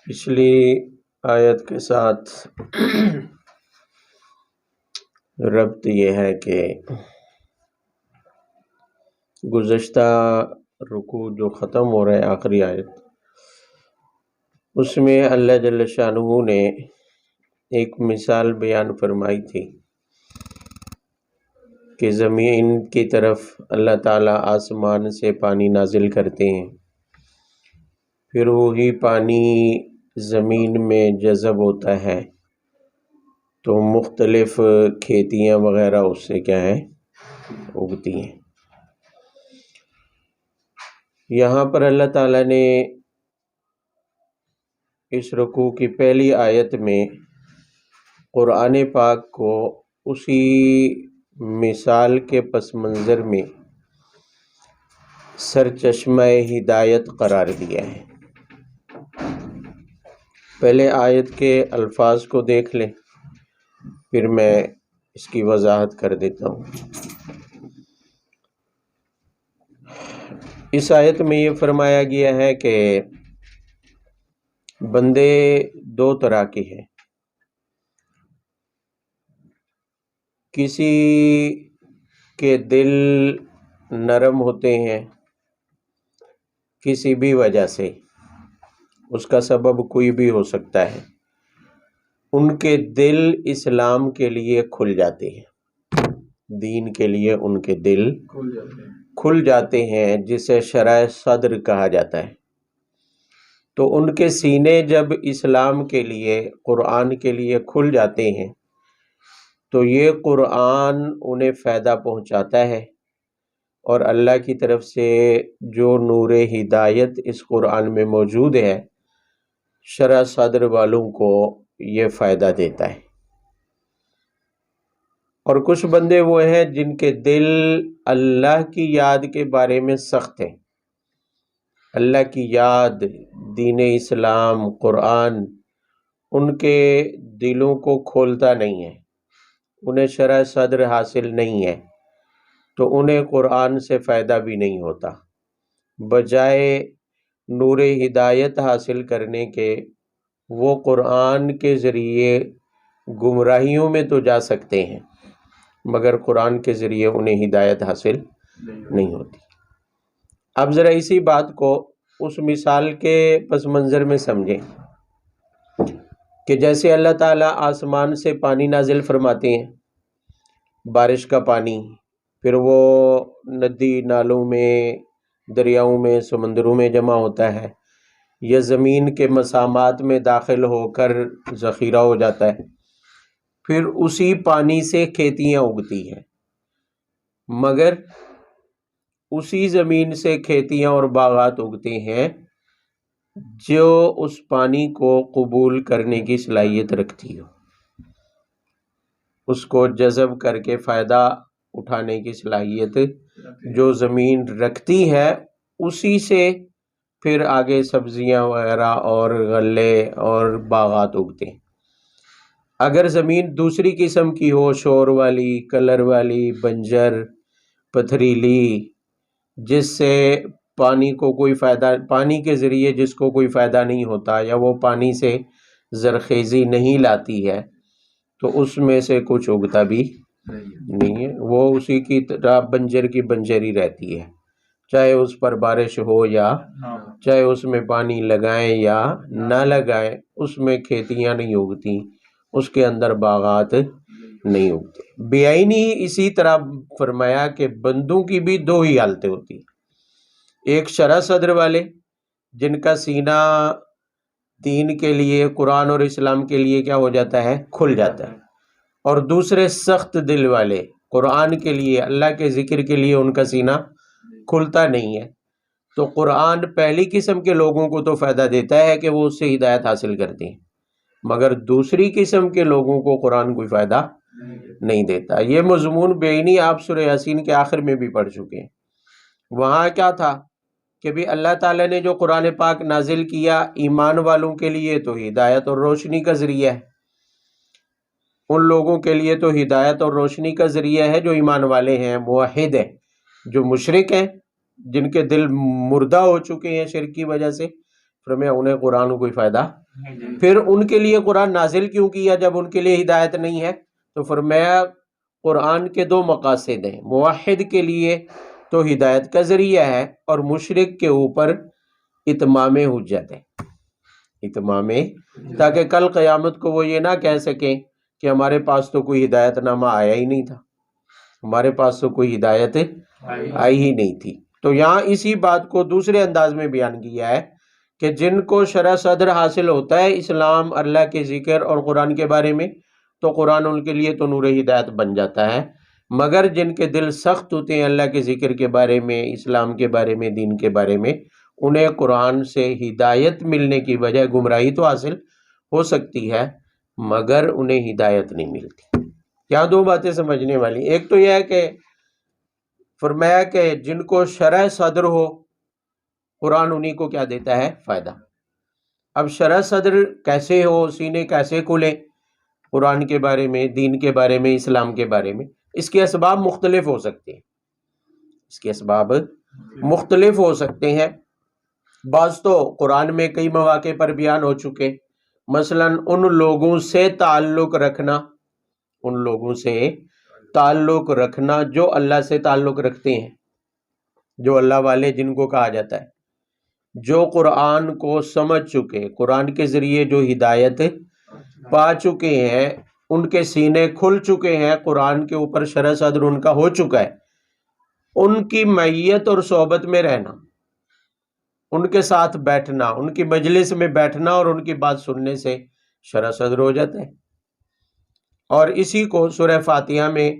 پچھلی آیت کے ساتھ ربط یہ ہے کہ گزشتہ رکوع جو ختم ہو رہا ہے آخری آیت، اس میں اللہ جل شانہ نے ایک مثال بیان فرمائی تھی کہ زمین کی طرف اللہ تعالیٰ آسمان سے پانی نازل کرتے ہیں، پھر وہی پانی زمین میں جذب ہوتا ہے تو مختلف کھیتیاں وغیرہ اس سے کیا ہے اگتی ہیں۔ یہاں پر اللہ تعالیٰ نے اس رکوع کی پہلی آیت میں قرآن پاک کو اسی مثال کے پس منظر میں سرچشمہ ہدایت قرار دیا ہے۔ پہلے آیت کے الفاظ کو دیکھ لیں، پھر میں اس کی وضاحت کر دیتا ہوں۔ اس آیت میں یہ فرمایا گیا ہے کہ بندے دو طرح کے ہیں، کسی کے دل نرم ہوتے ہیں کسی بھی وجہ سے، اس کا سبب کوئی بھی ہو سکتا ہے، ان کے دل اسلام کے لیے کھل جاتے ہیں، دین کے لیے ان کے دل کھل جاتے ہیں، جسے شرح صدر کہا جاتا ہے۔ تو ان کے سینے جب اسلام کے لیے، قرآن کے لیے کھل جاتے ہیں تو یہ قرآن انہیں فائدہ پہنچاتا ہے، اور اللہ کی طرف سے جو نور ہدایت اس قرآن میں موجود ہے شرح صدر والوں کو یہ فائدہ دیتا ہے۔ اور کچھ بندے وہ ہیں جن کے دل اللہ کی یاد کے بارے میں سخت ہیں، اللہ کی یاد، دین اسلام، قرآن ان کے دلوں کو کھولتا نہیں ہے، انہیں شرح صدر حاصل نہیں ہے، تو انہیں قرآن سے فائدہ بھی نہیں ہوتا۔ بجائے نور ہدایت حاصل کرنے کے وہ قرآن کے ذریعے گمراہیوں میں تو جا سکتے ہیں مگر قرآن کے ذریعے انہیں ہدایت حاصل نہیں ہوتی۔ اب ذرا اسی بات کو اس مثال کے پس منظر میں سمجھیں کہ جیسے اللہ تعالیٰ آسمان سے پانی نازل فرماتے ہیں، بارش کا پانی، پھر وہ ندی نالوں میں، دریاؤں میں، سمندروں میں جمع ہوتا ہے یا زمین کے مسامات میں داخل ہو کر ذخیرہ ہو جاتا ہے، پھر اسی پانی سے کھیتیاں اگتی ہیں، مگر اسی زمین سے کھیتیاں اور باغات اگتے ہیں جو اس پانی کو قبول کرنے کی صلاحیت رکھتی ہو، اس کو جذب کر کے فائدہ اٹھانے کی صلاحیت جو زمین رکھتی ہے، اسی سے پھر آگے سبزیاں وغیرہ اور غلے اور باغات اگتے ہیں۔ اگر زمین دوسری قسم کی ہو، شور والی، کلر والی، بنجر، پتھریلی، جس سے پانی کو کوئی فائدہ، پانی کے ذریعے جس کو کوئی فائدہ نہیں ہوتا، یا وہ پانی سے زرخیزی نہیں لاتی ہے، تو اس میں سے کچھ اگتا بھی نہیں ہے، وہ اسی کی طرح بنجر کی بنجری رہتی ہے، چاہے اس پر بارش ہو یا چاہے اس میں پانی لگائیں یا نہ لگائیں، اس میں کھیتیاں نہیں اگتی، اس کے اندر باغات نہیں اگتے۔ بے عینی اسی طرح فرمایا کہ بندوں کی بھی دو ہی حالتیں ہوتی ہیں، ایک شرح صدر والے جن کا سینہ دین کے لیے، قرآن اور اسلام کے لیے کیا ہو جاتا ہے، کھل جاتا ہے، اور دوسرے سخت دل والے، قرآن کے لیے، اللہ کے ذکر کے لیے ان کا سینہ کھلتا نہیں ہے۔ تو قرآن پہلی قسم کے لوگوں کو تو فائدہ دیتا ہے کہ وہ اس سے ہدایت حاصل کرتے ہیں، مگر دوسری قسم کے لوگوں کو قرآن کوئی فائدہ نہیں دیتا۔ یہ مضمون بے عینی آپ سورہ یاسین کے آخر میں بھی پڑھ چکے ہیں۔ وہاں کیا تھا کہ بھی اللہ تعالیٰ نے جو قرآن پاک نازل کیا ایمان والوں کے لیے تو ہدایت اور روشنی کا ذریعہ ہے، ان لوگوں کے لیے تو ہدایت اور روشنی کا ذریعہ ہے جو ایمان والے ہیں، موحد ہیں۔ جو مشرک ہیں، جن کے دل مردہ ہو چکے ہیں شرک کی وجہ سے، فرمایا انہیں قرآن کوئی فائدہ، پھر ان کے لیے قرآن نازل کیوں کیا جب ان کے لیے ہدایت نہیں ہے؟ تو فرمایا قرآن کے دو مقاصد ہیں، موحد کے لیے تو ہدایت کا ذریعہ ہے، اور مشرک کے اوپر اتمام حجت ہے، اتمام، تاکہ کل قیامت کو وہ یہ نہ کہہ سکیں کہ ہمارے پاس تو کوئی ہدایت نامہ آیا ہی نہیں تھا، ہمارے پاس تو کوئی ہدایت آئی ہی نہیں تھی۔ تو یہاں اسی بات کو دوسرے انداز میں بیان کیا ہے کہ جن کو شرح صدر حاصل ہوتا ہے اسلام، اللہ کے ذکر اور قرآن کے بارے میں، تو قرآن ان کے لیے تو نور ہدایت بن جاتا ہے، مگر جن کے دل سخت ہوتے ہیں اللہ کے ذکر کے بارے میں، اسلام کے بارے میں، دین کے بارے میں، انہیں قرآن سے ہدایت ملنے کی بجائے گمراہی تو حاصل ہو سکتی ہے مگر انہیں ہدایت نہیں ملتی۔ یہاں دو باتیں سمجھنے والی، ایک تو یہ ہے کہ فرمایا کہ جن کو شرح صدر ہو قرآن انہی کو کیا دیتا ہے؟ فائدہ۔ اب شرح صدر کیسے ہو، سینے کیسے کھلے قرآن کے بارے میں، دین کے بارے میں، اسلام کے بارے میں، اس کے اسباب مختلف ہو سکتے ہیں، اس کے اسباب مختلف ہو سکتے ہیں۔ بعض تو قرآن میں کئی مواقع پر بیان ہو چکے، مثلا ان لوگوں سے تعلق رکھنا، ان لوگوں سے تعلق رکھنا جو اللہ سے تعلق رکھتے ہیں، جو اللہ والے جن کو کہا جاتا ہے، جو قرآن کو سمجھ چکے، قرآن کے ذریعے جو ہدایت پا چکے ہیں، ان کے سینے کھل چکے ہیں، قرآن کے اوپر شرح صدر ان کا ہو چکا ہے، ان کی معیت اور صحبت میں رہنا، ان کے ساتھ بیٹھنا، ان کی مجلس میں بیٹھنا اور ان کی بات سننے سے شرح صدر ہو جاتا ہے۔ اور اسی کو سورہ فاتحہ میں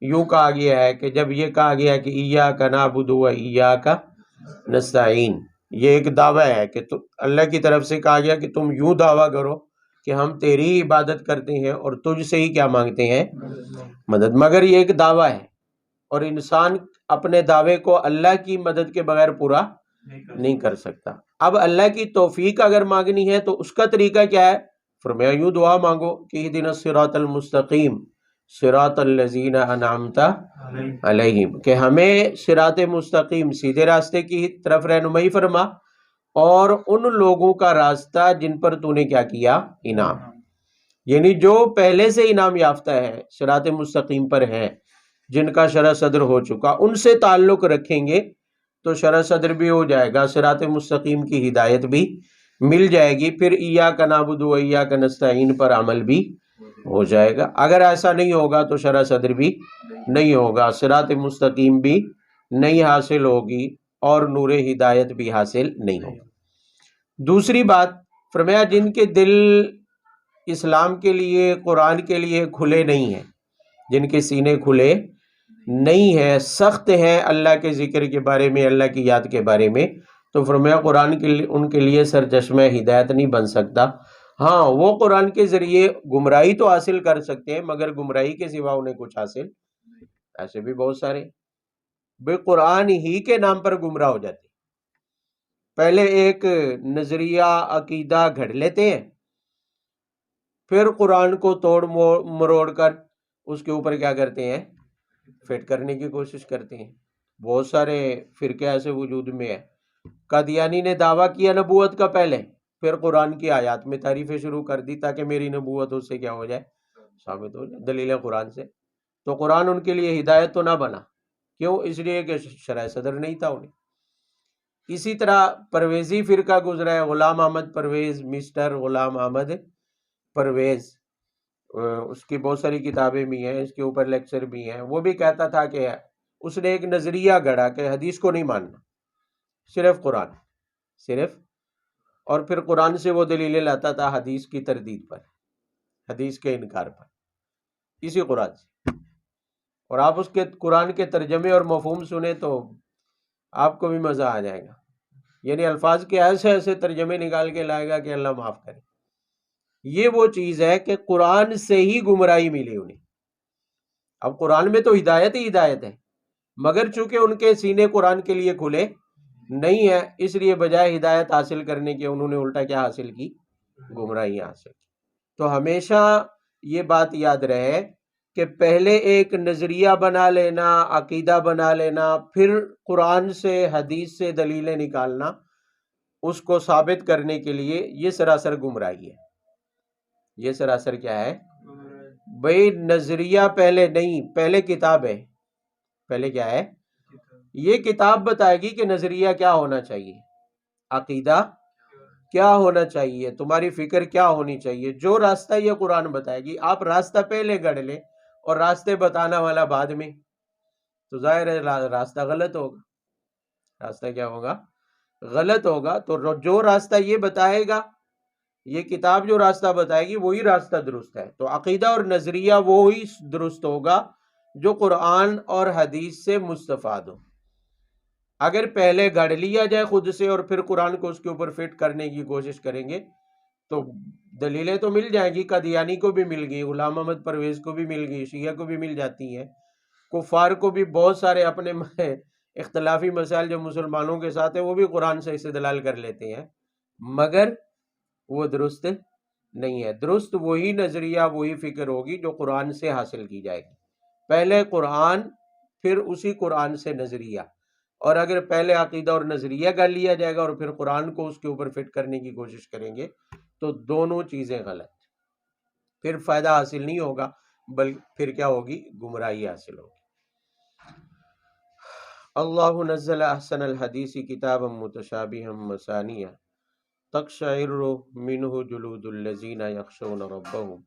یوں کہا گیا ہے کہ جب یہ کہا گیا کہ ایاک نعبد و ایاک نستعین، یہ ایک دعویٰ ہے کہ اللہ کی طرف سے کہا گیا کہ تم یوں دعویٰ کرو کہ ہم تیری عبادت کرتے ہیں اور تجھ سے ہی کیا مانگتے ہیں؟ مدد۔ مگر یہ ایک دعویٰ ہے اور انسان اپنے دعوے کو اللہ کی مدد کے بغیر پورا نہیں کر سکتا۔ اب اللہ کی توفیق اگر مانگنی ہے تو اس کا طریقہ کیا ہے؟ فرمایا یوں دعا مانگو کہ اہدنا الصراط المستقیم صراط الذین انعمت علیہم، کہ ہمیں صراط مستقیم، سیدھے راستے کی طرف رہنمائی فرما، اور ان لوگوں کا راستہ جن پر تو نے کیا کیا؟ انعام، یعنی جو پہلے سے انعام یافتہ ہے، صراط مستقیم پر ہیں، جن کا شرح صدر ہو چکا، ان سے تعلق رکھیں گے تو شرح صدر بھی ہو جائے گا، صراط مستقیم کی ہدایت بھی مل جائے گی، پھر ایاک نعبد و ایاک نستعین پر عمل بھی ہو جائے گا۔ اگر ایسا نہیں ہوگا تو شرح صدر بھی نہیں ہوگا، صراط مستقیم بھی نہیں حاصل ہوگی اور نور ہدایت بھی حاصل نہیں ہوگا۔ دوسری بات فرمایا جن کے دل اسلام کے لیے، قرآن کے لیے کھلے نہیں ہیں، جن کے سینے کھلے نہیں ہیں، سخت ہیں اللہ کے ذکر کے بارے میں، اللہ کی یاد کے بارے میں، تو فرمایا قرآن کے لیے ان کے لیے سرچشمہ ہدایت نہیں بن سکتا۔ ہاں وہ قرآن کے ذریعے گمراہی تو حاصل کر سکتے ہیں مگر گمراہی کے سوا انہیں کچھ حاصل، ایسے بھی بہت سارے بے قرآن ہی کے نام پر گمراہ ہو جاتے ہیں، پہلے ایک نظریہ عقیدہ گھڑ لیتے ہیں، پھر قرآن کو توڑ مروڑ کر اس کے اوپر کیا کرتے ہیں؟ فٹ کرنے کی کوشش کرتے ہیں۔ بہت سارے فرقے ایسے وجود میں ہیں۔ قادیانی نے دعویٰ کیا نبوت کا پہلے، پھر قرآن کی آیات میں تعریفیں شروع کر دی تاکہ میری نبوت اس سے کیا ہو جائے؟ ثابت ہو جائے، دلیل قرآن سے۔ تو قرآن ان کے لیے ہدایت تو نہ بنا، کیوں؟ اس لیے کہ شرح صدر نہیں تھا انہیں۔ اسی طرح پرویزی فرقہ گزرا ہے، غلام احمد پرویز، مسٹر غلام احمد پرویز، اس کی بہت ساری کتابیں بھی ہیں، اس کے اوپر لیکچر بھی ہیں۔ وہ بھی کہتا تھا کہ اس نے ایک نظریہ گھڑا کہ حدیث کو نہیں ماننا، صرف قرآن، صرف، اور پھر قرآن سے وہ دلیلیں لاتا تھا حدیث کی تردید پر، حدیث کے انکار پر، اسی قرآن سے۔ اور آپ اس کے قرآن کے ترجمے اور مفہوم سنیں تو آپ کو بھی مزہ آ جائے گا، یعنی الفاظ کے ایسے ایسے ترجمے نکال کے لائے گا کہ اللہ معاف کرے۔ یہ وہ چیز ہے کہ قرآن سے ہی گمراہی ملی انہیں۔ اب قرآن میں تو ہدایت ہی ہدایت ہے، مگر چونکہ ان کے سینے قرآن کے لیے کھلے نہیں ہے، اس لیے بجائے ہدایت حاصل کرنے کے انہوں نے الٹا کیا حاصل کی؟ گمراہی حاصل کی۔ تو ہمیشہ یہ بات یاد رہے کہ پہلے ایک نظریہ بنا لینا، عقیدہ بنا لینا، پھر قرآن سے، حدیث سے دلیلیں نکالنا، اس کو ثابت کرنے کے لیے یہ سراسر گمراہی ہے. یہ سراسر کیا ہے بھئی؟ نظریہ پہلے نہیں، پہلے کتاب ہے. پہلے کیا ہے؟ یہ کتاب بتائے گی کہ نظریہ کیا ہونا چاہیے، عقیدہ کیا ہونا چاہیے، تمہاری فکر کیا ہونی چاہیے. جو راستہ یہ قرآن بتائے گی. آپ راستہ پہلے گڑھ لیں اور راستے بتانا والا بعد میں، تو ظاہر ہے راستہ غلط ہوگا. راستہ کیا ہوگا؟ غلط ہوگا. تو جو راستہ یہ بتائے گا، یہ کتاب جو راستہ بتائے گی وہی راستہ درست ہے. تو عقیدہ اور نظریہ وہی درست ہوگا جو قرآن اور حدیث سے مستفاد ہو. اگر پہلے گڑھ لیا جائے خود سے اور پھر قرآن کو اس کے اوپر فٹ کرنے کی کوشش کریں گے تو دلیلیں تو مل جائیں گی، قادیانی کو بھی مل گئی، غلام محمد پرویز کو بھی مل گئی، شیعہ کو بھی مل جاتی ہیں، کفار کو بھی بہت سارے اپنے اختلافی مسائل جو مسلمانوں کے ساتھ ہیں وہ بھی قرآن سے استدلال کر لیتے ہیں، مگر وہ درست نہیں ہے. درست وہی نظریہ وہی فکر ہوگی جو قرآن سے حاصل کی جائے گی. پہلے قرآن پھر اسی قرآن سے نظریہ. اور اگر پہلے عقیدہ اور نظریہ گڑھ لیا جائے گا اور پھر قرآن کو اس کے اوپر فٹ کرنے کی کوشش کریں گے تو دونوں چیزیں غلط، پھر فائدہ حاصل نہیں ہوگا، بلکہ پھر کیا ہوگی؟ گمراہی حاصل ہوگی. اللہ نزل احسن الحدیث کتابا متشابہا مثانیہ تقشعر منہ جلود الذین یخشون ربهم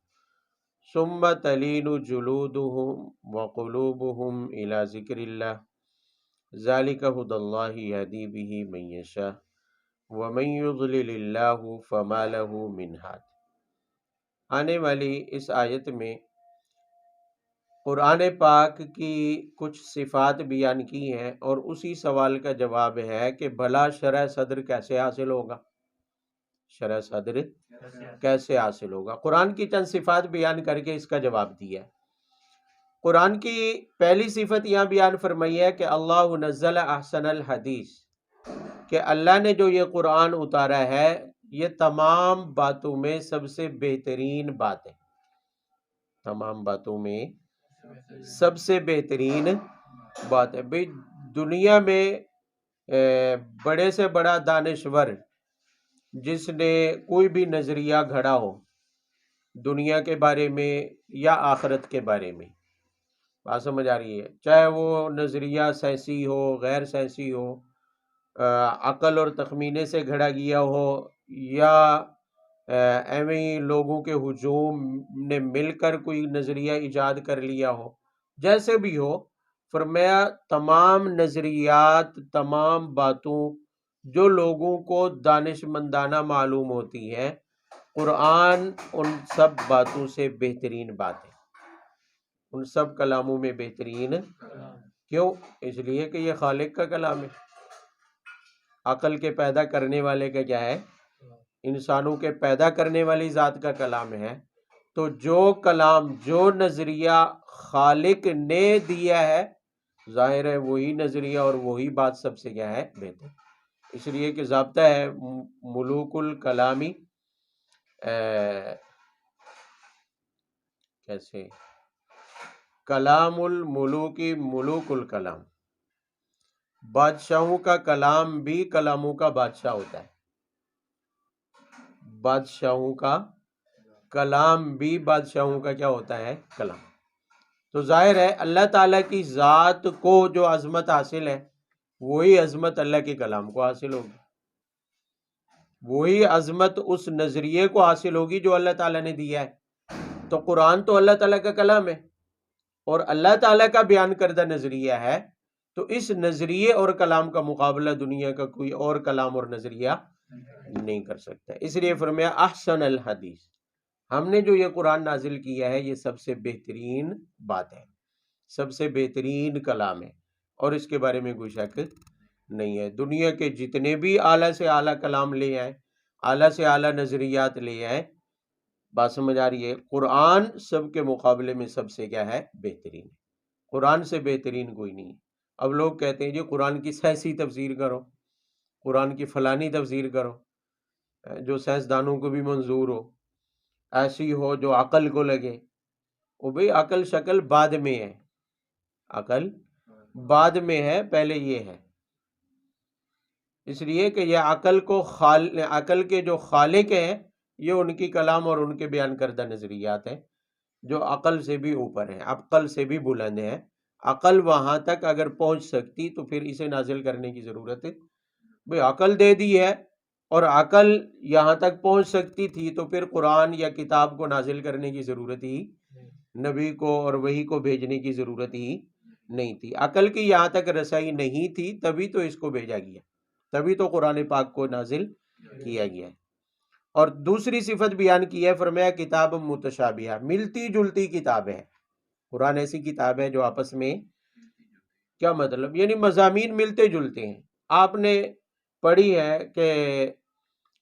ثم تلین جلودهم وقلوبهم الى ذکر اللہ ذالک ھدی اللہ یہدی بہ من یشاء ومن یضلل اللہ فما لہ من ہاد. آنے والی اس آیت میں قرآن پاک کی کچھ صفات بیان کی ہیں اور اسی سوال کا جواب ہے کہ بھلا شرح صدر کیسے حاصل ہوگا؟ شرح صدر کیسے حاصل ہوگا؟ قرآن کی چند صفات بیان کر کے اس کا جواب دیا ہے. قرآن کی پہلی صفت یہاں بیان فرمائی ہے کہ اللہ نزل احسن الحدیث، کہ اللہ نے جو یہ قرآن اتارا ہے یہ تمام باتوں میں سب سے بہترین بات ہے. تمام باتوں میں سب سے بہترین بات ہے. بھئی دنیا میں بڑے سے بڑا دانشور جس نے کوئی بھی نظریہ گھڑا ہو دنیا کے بارے میں یا آخرت کے بارے میں، بات سمجھ آ رہی ہے، چاہے وہ نظریہ سائنسی ہو غیر سائنسی ہو، عقل اور تخمینے سے گھڑا گیا ہو یا ایویں لوگوں کے ہجوم نے مل کر کوئی نظریہ ایجاد کر لیا ہو، جیسے بھی ہو، فرمایا تمام نظریات، تمام باتوں جو لوگوں کو دانش مندانہ معلوم ہوتی ہیں، قرآن ان سب باتوں سے بہترین بات ہے، ان سب کلاموں میں بہترین. کیوں؟ اس لیے کہ یہ خالق کا کلام ہے، عقل کے پیدا کرنے والے کا کیا ہے؟ انسانوں کے پیدا کرنے والی ذات کا کلام ہے. تو جو کلام، جو نظریہ خالق نے دیا ہے، ظاہر ہے وہی نظریہ اور وہی بات سب سے کیا ہے؟ بہتر. اس لیے کہ ضابطہ ہے ملوک الکلامی کیسے؟ کلام الملوکی ملوک الکلام، بادشاہوں کا کلام بھی کلاموں کا بادشاہ ہوتا ہے. بادشاہوں کا کلام بھی بادشاہوں کا کیا ہوتا ہے؟ کلام. تو ظاہر ہے اللہ تعالیٰ کی ذات کو جو عظمت حاصل ہے وہی عظمت اللہ کے کلام کو حاصل ہوگی، وہی عظمت اس نظریے کو حاصل ہوگی جو اللہ تعالیٰ نے دیا ہے. تو قرآن تو اللہ تعالیٰ کا کلام ہے اور اللہ تعالیٰ کا بیان کردہ نظریہ ہے، تو اس نظریے اور کلام کا مقابلہ دنیا کا کوئی اور کلام اور نظریہ نہیں کر سکتا. اس لیے فرمایا احسن الحدیث، ہم نے جو یہ قرآن نازل کیا ہے یہ سب سے بہترین بات ہے، سب سے بہترین کلام ہے، اور اس کے بارے میں کوئی شک نہیں ہے. دنیا کے جتنے بھی اعلیٰ سے اعلیٰ کلام لے آئے، اعلیٰ سے اعلیٰ نظریات لے آئے، بات سمجھ آ رہی ہے، قرآن سب کے مقابلے میں سب سے کیا ہے؟ بہترین. قرآن سے بہترین کوئی نہیں. اب لوگ کہتے ہیں جی قرآن کی سائنسی تفسیر کرو، قرآن کی فلانی تفسیر کرو جو سائنسدانوں کو بھی منظور ہو، ایسی ہو جو عقل کو لگے. وہ بھئی عقل شکل بعد میں ہے، عقل بعد میں ہے، پہلے یہ ہے. اس لیے کہ یہ عقل کے جو خالق ہیں یہ ان کی کلام اور ان کے بیان کردہ نظریات ہیں جو عقل سے بھی اوپر ہیں، عقل سے بھی بلند ہیں۔ عقل وہاں تک اگر پہنچ سکتی تو پھر اسے نازل کرنے کی ضرورت ہے، بھئی عقل دے دی ہے اور عقل یہاں تک پہنچ سکتی تھی تو پھر قرآن یا کتاب کو نازل کرنے کی ضرورت ہی، نبی کو اور وحی کو بھیجنے کی ضرورت ہی نہیں تھی۔ عقل کی یہاں تک رسائی نہیں تھی تبھی تو اس کو بھیجا گیا، تبھی تو قرآن پاک کو نازل کیا گیا ہے۔ اور دوسری صفت بیان کی ہے، فرمایا کتاب متشابہہ، ملتی جلتی کتاب ہے۔ قرآن ایسی کتاب ہے جو آپس میں، کیا مطلب؟ یعنی مضامین ملتے جلتے ہیں۔ آپ نے پڑھی ہے کہ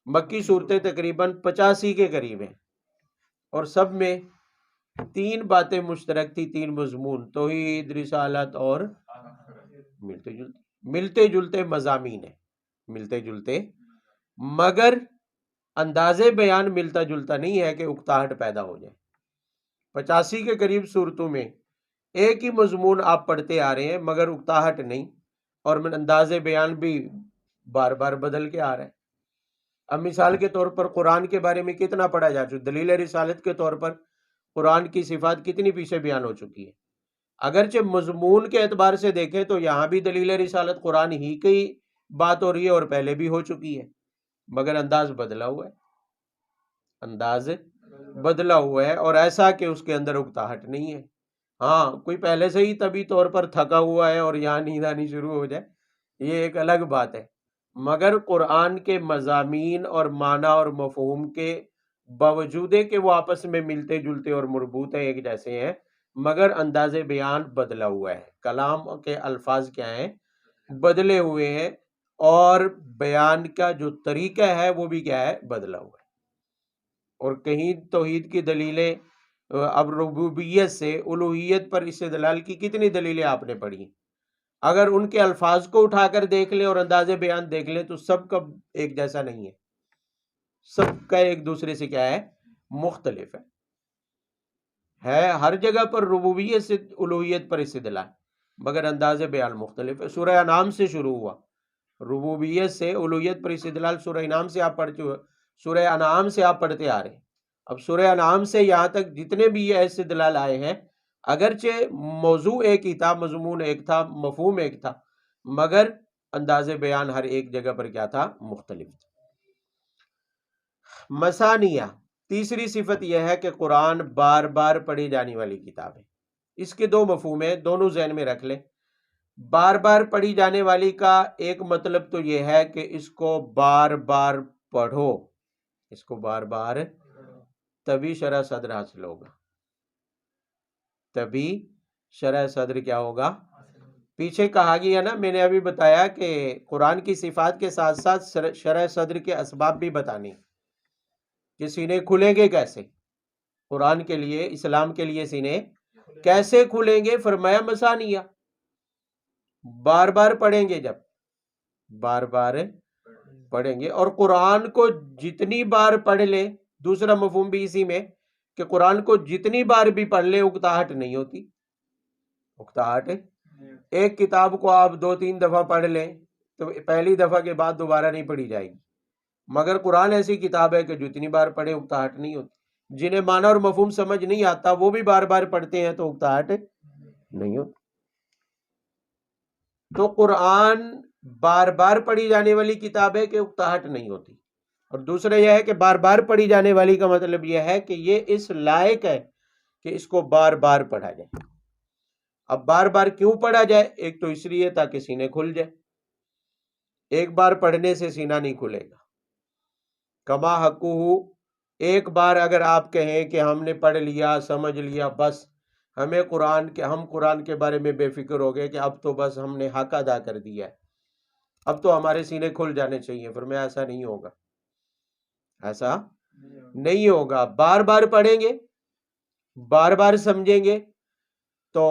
مکی صورتیں تقریباً 85 کے قریب ہیں اور سب میں 3 باتیں مشترک تھی، 3 مضمون، توحید، رسالت اور ملتے جلتے مضامین ہیں، ملتے جلتے، مگر انداز بیان ملتا جلتا نہیں ہے کہ اکتاہٹ پیدا ہو جائے۔ 85 کے قریب صورتوں میں ایک ہی مضمون آپ پڑھتے آ رہے ہیں مگر اکتاہٹ نہیں، اور انداز بیان بھی بار بار بدل کے آ رہا ہے۔ اب مثال کے طور پر قرآن کے بارے میں کتنا پڑھا جا چکا، دلیل رسالت کے طور پر قرآن کی صفات کتنی پیچھے بیان ہو چکی ہے۔ اگرچہ مضمون کے اعتبار سے دیکھیں تو یہاں بھی دلیل رسالت قرآن ہی کی بات ہو رہی ہے اور پہلے بھی ہو چکی ہے، مگر انداز بدلا ہوا ہے، انداز بدلا ہوا ہے، اور ایسا کہ اس کے اندر اکتاہٹ نہیں ہے۔ ہاں کوئی پہلے سے ہی طبی طور پر تھکا ہوا ہے اور یہاں نیند آنی شروع ہو جائے، یہ ایک الگ بات ہے، مگر قرآن کے مضامین اور معنی اور مفہوم کے باوجود کہ وہ آپس میں ملتے جلتے اور مربوط ہیں، ایک جیسے ہیں، مگر انداز بیان بدلا ہوا ہے، کلام کے الفاظ کیا ہیں، بدلے ہوئے ہیں، اور بیان کا جو طریقہ ہے وہ بھی کیا ہے، بدلا ہوا ہے۔ اور کہیں توحید کی دلیلیں، اب ربوبیت سے الوہیت پر استدلال کی کتنی دلیلیں آپ نے پڑھی، اگر ان کے الفاظ کو اٹھا کر دیکھ لیں اور انداز بیان دیکھ لیں تو سب کا ایک جیسا نہیں ہے، سب کا ایک دوسرے سے کیا ہے، مختلف ہے ہر جگہ پر ربوبیت سے الوہیت پر استدلال، مگر انداز بیان مختلف ہے۔ سورہ انعام سے شروع ہوا، ربوبیت سے الوہیت پر استدلال سورہ انعام سے آپ پڑھتے ہوئے، سورہ انعام سے آپ پڑھتے آ رہے ہیں۔ اب سورہ انعام سے یہاں تک جتنے بھی یہ استدلال آئے ہیں، اگرچہ موضوع ایک ہی تھا، مضمون ایک تھا، مفہوم ایک تھا، مگر انداز بیان ہر ایک جگہ پر کیا تھا، مختلف تھا۔ مثانیہ، تیسری صفت یہ ہے کہ قرآن بار بار پڑھی جانے والی کتاب ہے۔ اس کے 2 مفہوم ہیں، دونوں ذہن میں رکھ لیں۔ بار بار پڑھی جانے والی کا ایک مطلب تو یہ ہے کہ اس کو بار بار پڑھو، اس کو بار بار، تبھی شرح صدر حاصل ہوگا، تبھی شرح صدر کیا ہوگا۔ پیچھے کہا گیا نا، میں نے ابھی بتایا کہ قرآن کی صفات کے ساتھ ساتھ شرح صدر کے اسباب بھی بتانے کہ سینے کھلیں گے کیسے، قرآن کے لیے، اسلام کے لیے سینے کیسے کھلیں گے، فرمایا مثانیہ، بار بار پڑھیں گے، جب بار بار پڑھیں گے، اور قرآن کو جتنی بار پڑھ لیں، دوسرا مفہوم بھی اسی میں کہ قرآن کو جتنی بار بھی پڑھ لیں اکتاہٹ نہیں ہوتی، اکتاہٹ، ایک کتاب کو آپ 2-3 دفعہ پڑھ لیں تو پہلی دفعہ کے بعد دوبارہ نہیں پڑھی جائے گی، مگر قرآن ایسی کتاب ہے کہ جتنی بار پڑھے اکتاہٹ نہیں ہوتی، جنہیں معنی اور مفہوم سمجھ نہیں آتا وہ بھی بار بار پڑھتے ہیں تو اکتاہٹ نہیں ہوتی۔ تو قرآن بار بار پڑھی جانے والی کتاب ہے کہ اکتاہٹ نہیں ہوتی، اور دوسرا یہ ہے کہ بار بار پڑھی جانے والی کا مطلب یہ ہے کہ یہ اس لائق ہے کہ اس کو بار بار پڑھا جائے۔ اب بار بار کیوں پڑھا جائے؟ ایک تو اس لیے تاکہ سینے کھل جائے، ایک بار پڑھنے سے سینہ نہیں کھلے گا، کما حقہ، ایک بار اگر آپ کہیں کہ ہم نے پڑھ لیا، سمجھ لیا، بس ہم قرآن کے بارے میں بے فکر ہو گئے کہ اب تو بس ہم نے حق ادا کر دیا ہے، اب تو ہمارے سینے کھل جانے چاہیے، فرمایا ایسا نہیں ہوگا، ایسا نہیں ہوگا۔ بار بار پڑھیں گے، بار بار سمجھیں گے تو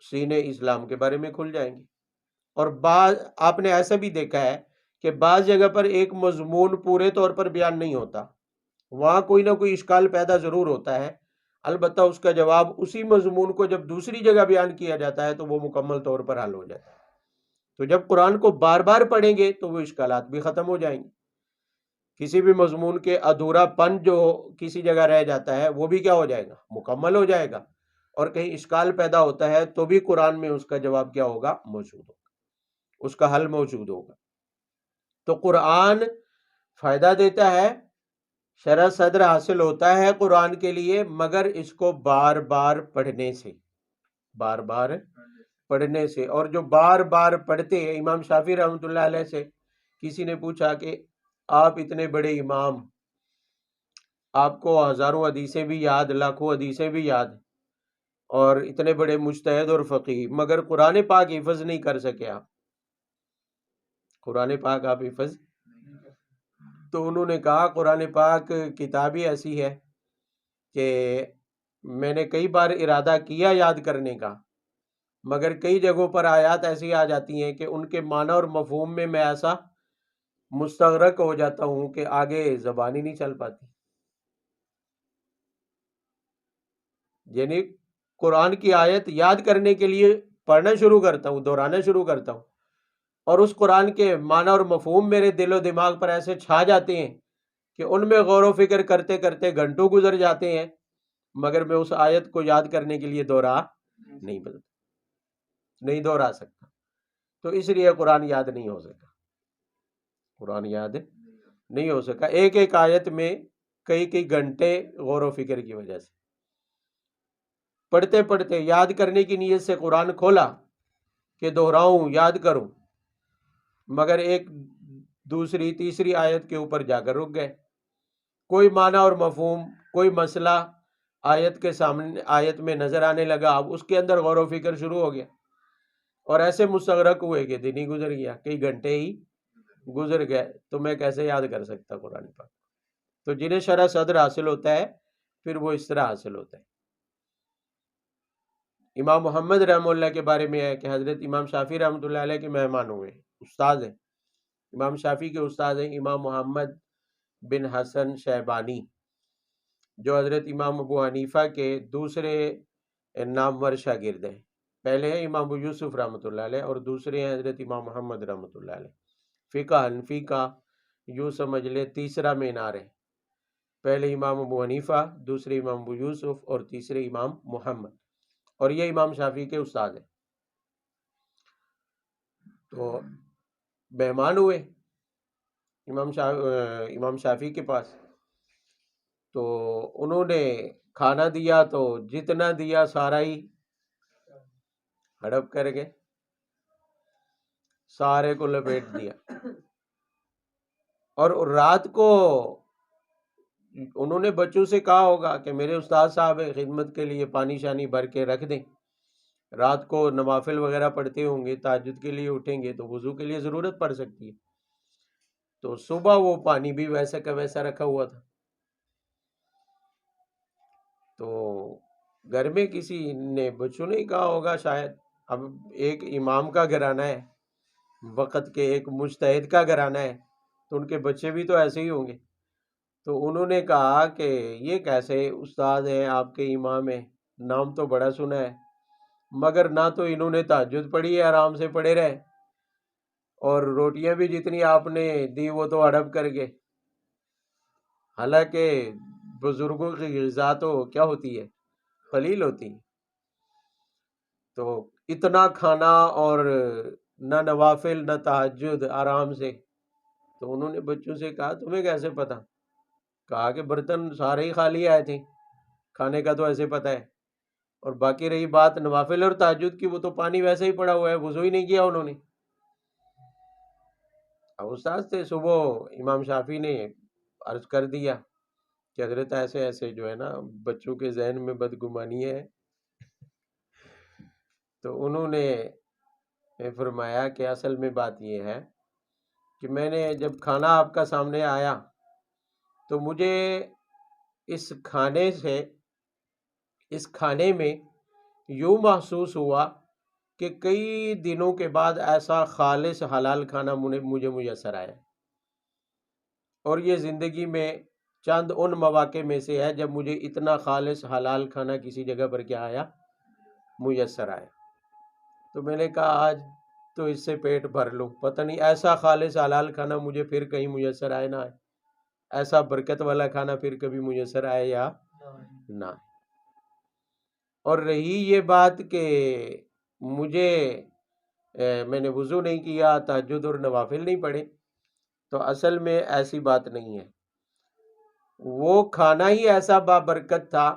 سینے اسلام کے بارے میں کھل جائیں گے۔ اور بعض آپ نے ایسا بھی دیکھا ہے کہ بعض جگہ پر ایک مضمون پورے طور پر بیان نہیں ہوتا، وہاں کوئی نہ کوئی اشکال پیدا ضرور ہوتا ہے، البتہ اس کا جواب اسی مضمون کو جب دوسری جگہ بیان کیا جاتا ہے تو وہ مکمل طور پر حل ہو جاتا ہے۔ تو جب قرآن کو بار بار پڑھیں گے تو وہ اشکالات بھی ختم ہو جائیں گے. کسی بھی مضمون کے ادھورا پن جو کسی جگہ رہ جاتا ہے وہ بھی کیا ہو جائے گا؟ مکمل ہو جائے گا. اور کہیں اشکال پیدا ہوتا ہے تو بھی قرآن میں اس کا جواب کیا ہوگا؟ موجود ہوگا، اس کا حل موجود ہوگا. تو قرآن فائدہ دیتا ہے، شرح صدر حاصل ہوتا ہے قرآن کے لیے، مگر اس کو بار بار پڑھنے سے، بار بار پڑھنے سے. اور جو بار بار پڑھتے ہیں، امام شافعی رحمۃ اللہ علیہ سے کسی نے پوچھا کہ آپ اتنے بڑے امام، آپ کو ہزاروں حدیثیں بھی یاد، لاکھوں حدیثیں بھی یاد، اور اتنے بڑے مجتہد اور فقیہ، مگر قرآن پاک حفظ نہیں کر سکے آپ، قرآن پاک آپ حفظ. تو انہوں نے کہا قرآن پاک کتاب ہی ایسی ہے کہ میں نے کئی بار ارادہ کیا یاد کرنے کا، مگر کئی جگہوں پر آیات ایسی آ جاتی ہیں کہ ان کے معنی اور مفہوم میں ایسا مستغرق ہو جاتا ہوں کہ آگے زبان ہی نہیں چل پاتی. یعنی قرآن کی آیت یاد کرنے کے لیے پڑھنا شروع کرتا ہوں، دہرانا شروع کرتا ہوں، اور اس قرآن کے معنی اور مفہوم میرے دل و دماغ پر ایسے چھا جاتے ہیں کہ ان میں غور و فکر کرتے کرتے گھنٹوں گزر جاتے ہیں، مگر میں اس آیت کو یاد کرنے کے لیے نہیں دہرا سکتا. تو اس لیے قرآن یاد نہیں ہو سکا، قرآن یاد نہیں ہو سکا. ایک ایک آیت میں کئی گھنٹے غور و فکر کی وجہ سے پڑھتے پڑھتے یاد کرنے کی نیت سے قرآن کھولا کہ دہراؤں، یاد کروں، مگر ایک دوسری تیسری آیت کے اوپر جا کر رک گئے. کوئی معنی اور مفہوم، کوئی مسئلہ آیت کے سامنے، آیت میں نظر آنے لگا، اب اس کے اندر غور و فکر شروع ہو گیا، اور ایسے مستغرق ہوئے کہ دن ہی گزر گیا، کئی گھنٹے ہی گزر گئے. تو میں کیسے یاد کر سکتا قرآن پاک؟ تو جنہیں شرح صدر حاصل ہوتا ہے پھر وہ اس طرح حاصل ہوتا ہے. امام محمد رحمہ اللہ کے بارے میں ہے کہ حضرت امام شافعی رحمۃ اللہ علیہ کے مہمان ہوئے، استاد ہیں، امام شافعی کے استاد ہیں امام محمد بن حسن شیبانی، جو حضرت امام ابو حنیفہ کے دوسرے نامور شاگرد ہیں. پہلے ہیں امام ابو یوسف رحمۃ اللہ علیہ، اور دوسرے ہیں حضرت امام محمد رحمۃ اللہ علیہ. فقہ حنفی کا یوں سمجھ لے تیسرا مینار ہے، پہلے امام ابو حنیفہ، دوسرے امام ابو یوسف، اور تیسرے امام محمد، اور یہ امام شافعی کے استاد ہیں. تو مہمان ہوئے امام شافعی کے پاس، تو انہوں نے کھانا دیا تو جتنا دیا سارا ہی ہڑپ کر گئے، سارے کو لپیٹ دیا. اور رات کو انہوں نے بچوں سے کہا ہوگا کہ میرے استاد صاحب خدمت کے لیے پانی شانی بھر کے رکھ دیں، رات کو نوافل وغیرہ پڑھتے ہوں گے، تہجد کے لیے اٹھیں گے تو وضو کے لیے ضرورت پڑ سکتی ہے. تو صبح وہ پانی بھی ویسا کا ویسا رکھا ہوا تھا. تو گھر میں کسی نے، بچوں نے کہا ہوگا شاید، اب ایک امام کا گھرانہ ہے، وقت کے ایک مجتہد کا گھرانہ ہے، تو ان کے بچے بھی تو ایسے ہی ہوں گے. تو انہوں نے کہا کہ یہ کیسے استاد ہیں، آپ کے امام ہیں، نام تو بڑا سنا ہے، مگر نہ تو انہوں نے تہجد پڑھی ہے، آرام سے پڑھے رہے، اور روٹیاں بھی جتنی آپ نے دی وہ تو ہڑپ کر کے. حالانکہ بزرگوں کی غذا تو کیا ہوتی ہے؟ قلیل ہوتی ہے. تو اتنا کھانا اور نہ نوافل نہ تہجد، آرام سے. تو انہوں نے بچوں سے کہا تمہیں کیسے پتا؟ کہا کہ برتن سارے ہی خالی آئے تھے، کھانے کا تو ایسے پتا ہے، اور باقی رہی بات نوافل اور تہجد کی، وہ تو پانی ویسے ہی پڑا ہوا ہے، وضو ہی نہیں کیا انہوں نے. اب استاد تھے، صبح امام شافعی نے عرض کر دیا کہ حضرت ایسے ایسے جو ہے نا بچوں کے ذہن میں بدگمانی ہے. تو انہوں نے فرمایا کہ اصل میں بات یہ ہے کہ میں نے جب کھانا آپ کا سامنے آیا تو مجھے اس کھانے میں یوں محسوس ہوا کہ کئی دنوں کے بعد ایسا خالص حلال کھانا مجھے میسر آیا، اور یہ زندگی میں چند ان مواقع میں سے ہے جب مجھے اتنا خالص حلال کھانا کسی جگہ پر کیا آیا، میسر آیا. تو میں نے کہا آج تو اس سے پیٹ بھر لوں، پتہ نہیں ایسا خالص حلال کھانا مجھے پھر کہیں میسر آئے نہ آئے، ایسا برکت والا کھانا پھر کبھی میسر آئے یا نہ آئے۔ اور رہی یہ بات کہ مجھے میں نے وضو نہیں کیا، تہجد اور نوافل نہیں پڑھے، تو اصل میں ایسی بات نہیں ہے، وہ کھانا ہی ایسا بابرکت تھا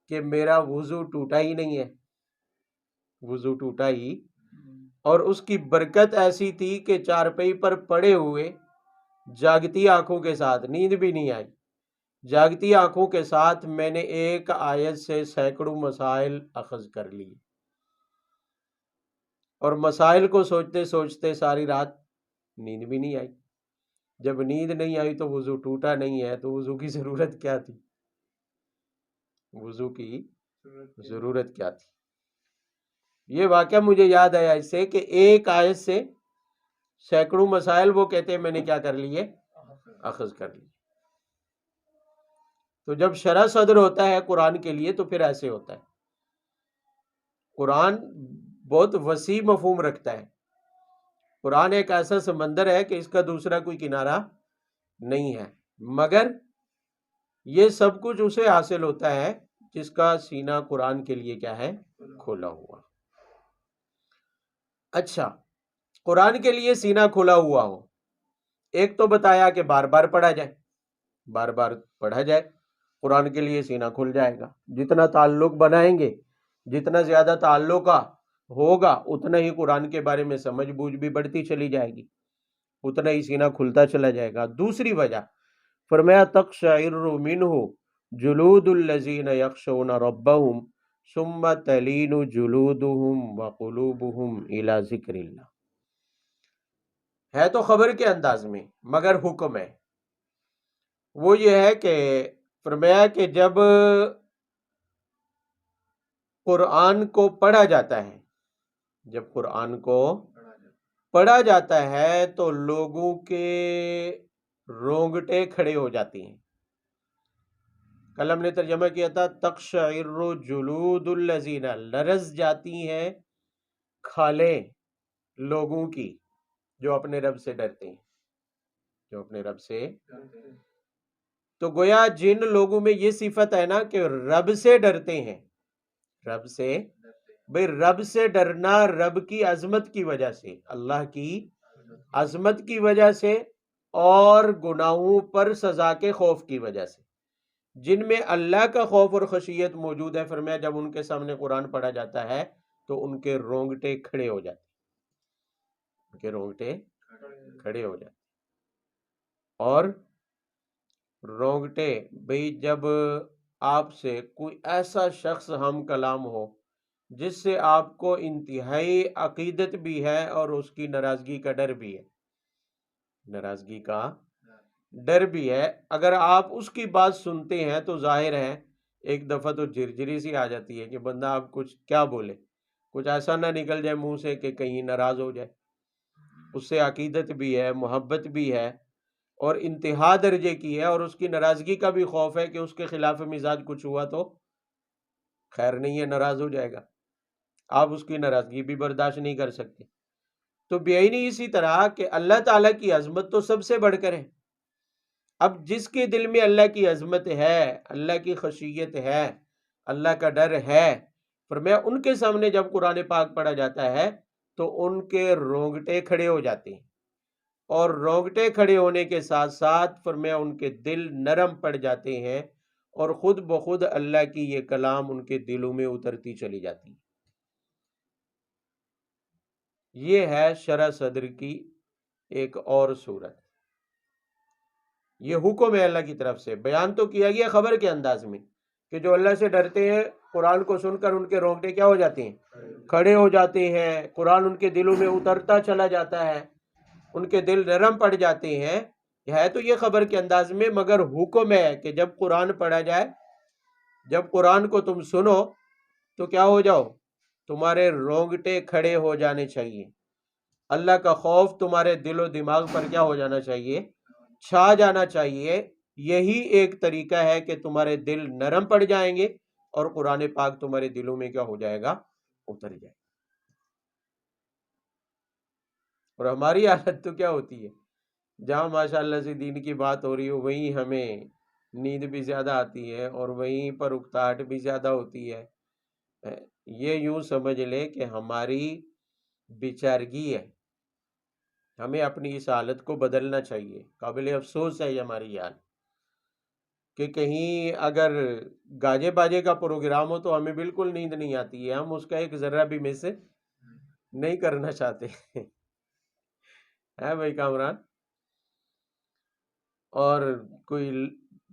کہ میرا وضو ٹوٹا ہی نہیں ہے، وضو ٹوٹا ہی، اور اس کی برکت ایسی تھی کہ چارپائی پر پڑے ہوئے جاگتی آنکھوں کے ساتھ، نیند بھی نہیں آئی، جاگتی آنکھوں کے ساتھ میں نے ایک آیت سے سینکڑوں مسائل اخذ کر لی، اور مسائل کو سوچتے سوچتے ساری رات نیند بھی نہیں آئی۔ جب نیند نہیں آئی تو وضو ٹوٹا نہیں ہے، تو وضو کی ضرورت کیا تھی؟ وضو کی ضرورت کیا تھی؟ یہ واقعہ مجھے یاد آیا اس سے کہ ایک آیت سے سینکڑوں مسائل وہ کہتے ہیں میں نے کیا کر لیے؟ اخذ کر لیے۔ تو جب شرح صدر ہوتا ہے قرآن کے لیے تو پھر ایسے ہوتا ہے۔ قرآن بہت وسیع مفہوم رکھتا ہے، قرآن ایک ایسا سمندر ہے کہ اس کا دوسرا کوئی کنارہ نہیں ہے، مگر یہ سب کچھ اسے حاصل ہوتا ہے جس کا سینہ قرآن کے لیے کیا ہے؟ کھولا ہوا۔ اچھا، قرآن کے لیے سینہ کھلا ہوا ہو، ایک تو بتایا کہ بار بار پڑھا جائے، بار بار پڑھا جائے، قرآن کے لیے سینہ کھل جائے گا۔ جتنا تعلق بنائیں گے، جتنا زیادہ تعلق ہوگا، اتنا ہی قرآن کے بارے میں سمجھ بوجھ بھی بڑھتی چلی جائے گی، اتنا ہی سینہ کھلتا چلا جائے گا۔ دوسری وجہ فرمایا تقشعر منہ جلود الذین یخشون ربہم ثم تلین جلودہم وقلوبہم الی ذکر اللہ۔ ہے تو خبر کے انداز میں مگر حکم ہے، وہ یہ ہے کہ فرمایا کہ جب قرآن کو پڑھا جاتا ہے، جب قرآن کو پڑھا جاتا ہے تو لوگوں کے رونگٹے کھڑے ہو جاتی ہیں۔ کل ہم نے ترجمہ کیا تھا تقشعر جلود الذین، لرز جاتی ہیں کھالیں لوگوں کی جو اپنے رب سے ڈرتے ہیں، جو اپنے رب سے۔ تو گویا جن لوگوں میں یہ صفت ہے نا کہ رب سے ڈرتے ہیں، رب سے، بھئی رب سے ڈرنا رب کی عظمت کی وجہ سے، اللہ کی عظمت کی وجہ سے، اور گناہوں پر سزا کے خوف کی وجہ سے، جن میں اللہ کا خوف اور خشیت موجود ہے، فرمایا جب ان کے سامنے قرآن پڑھا جاتا ہے تو ان کے رونگٹے کھڑے ہو جاتے ہیں، ان کے رونگٹے کھڑے ہو جاتے ہیں۔ اور رونگٹے، بھئی جب آپ سے کوئی ایسا شخص ہم کلام ہو جس سے آپ کو انتہائی عقیدت بھی ہے اور اس کی ناراضگی کا ڈر بھی ہے، ناراضگی کا ڈر بھی ہے، اگر آپ اس کی بات سنتے ہیں تو ظاہر ہے ایک دفعہ تو جھرجھری سی آ جاتی ہے کہ بندہ آپ کچھ کیا بولے، کچھ ایسا نہ نکل جائے منہ سے کہ کہیں ناراض ہو جائے۔ اس سے عقیدت بھی ہے، محبت بھی ہے، اور انتہا درجے کی ہے، اور اس کی ناراضگی کا بھی خوف ہے کہ اس کے خلاف مزاج کچھ ہوا تو خیر نہیں ہے، ناراض ہو جائے گا، آپ اس کی ناراضگی بھی برداشت نہیں کر سکتے۔ تو بیعینی اسی طرح کہ اللہ تعالیٰ کی عظمت تو سب سے بڑھ کر ہے۔ اب جس کے دل میں اللہ کی عظمت ہے، اللہ کی خشیت ہے، اللہ کا ڈر ہے، فرمایا ان کے سامنے جب قرآن پاک پڑھا جاتا ہے تو ان کے رونگٹے کھڑے ہو جاتے ہیں، اور رونگٹے کھڑے ہونے کے ساتھ ساتھ فرمایا ان کے دل نرم پڑ جاتے ہیں، اور خود بخود اللہ کی یہ کلام ان کے دلوں میں اترتی چلی جاتی ہے۔ یہ ہے شرح صدر کی ایک اور صورت۔ یہ حکم ہے اللہ کی طرف سے، بیان تو کیا گیا خبر کے انداز میں کہ جو اللہ سے ڈرتے ہیں قرآن کو سن کر ان کے رونگٹے کیا ہو جاتے ہیں؟ کھڑے ہو جاتے ہیں، قرآن ان کے دلوں میں اترتا چلا جاتا ہے، ان کے دل نرم پڑ جاتے ہیں۔ ہے تو یہ خبر کے انداز میں مگر حکم ہے کہ جب قرآن پڑھا جائے، جب قرآن کو تم سنو تو کیا ہو جاؤ؟ تمہارے رونگٹے کھڑے ہو جانے چاہیے، اللہ کا خوف تمہارے دل و دماغ پر کیا ہو جانا چاہیے؟ چھا جانا چاہیے۔ یہی ایک طریقہ ہے کہ تمہارے دل نرم پڑ جائیں گے اور قرآن پاک تمہارے دلوں میں کیا ہو جائے گا؟ اتر جائے گا۔ اور ہماری حالت تو کیا ہوتی ہے، جہاں ماشاءاللہ سے دین کی بات ہو رہی ہو وہیں ہمیں نیند بھی زیادہ آتی ہے اور وہیں پر اکتاہٹ بھی زیادہ ہوتی ہے۔ یہ یوں سمجھ لے کہ ہماری بیچارگی ہے، ہمیں اپنی اس حالت کو بدلنا چاہیے۔ قابل افسوس ہے یہ ہماری حال کہ کہیں اگر گاجے باجے کا پروگرام ہو تو ہمیں بالکل نیند نہیں آتی ہے، ہم اس کا ایک ذرہ بھی مس نہیں کرنا چاہتے ہے بھائی کامران۔ اور کوئی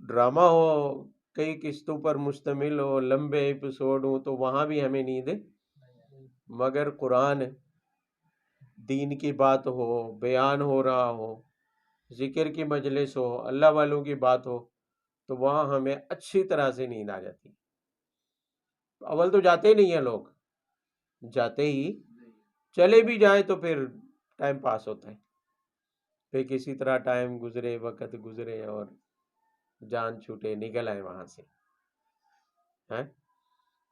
ڈرامہ ہو کئی قسطوں پر مشتمل ہو، لمبے ایپیسوڈ ہوں، تو وہاں بھی ہمیں نیند، مگر قرآن دین کی بات ہو، بیان ہو رہا ہو، ذکر کی مجلس ہو، اللہ والوں کی بات ہو، تو وہاں ہمیں اچھی طرح سے نیند آ جاتی۔ اول تو جاتے ہی نہیں ہیں لوگ، جاتے ہی چلے بھی جائیں تو پھر ٹائم پاس ہوتا ہے، پھر کسی طرح ٹائم گزرے، وقت گزرے اور جان چھوٹے، نکل آئے وہاں سے۔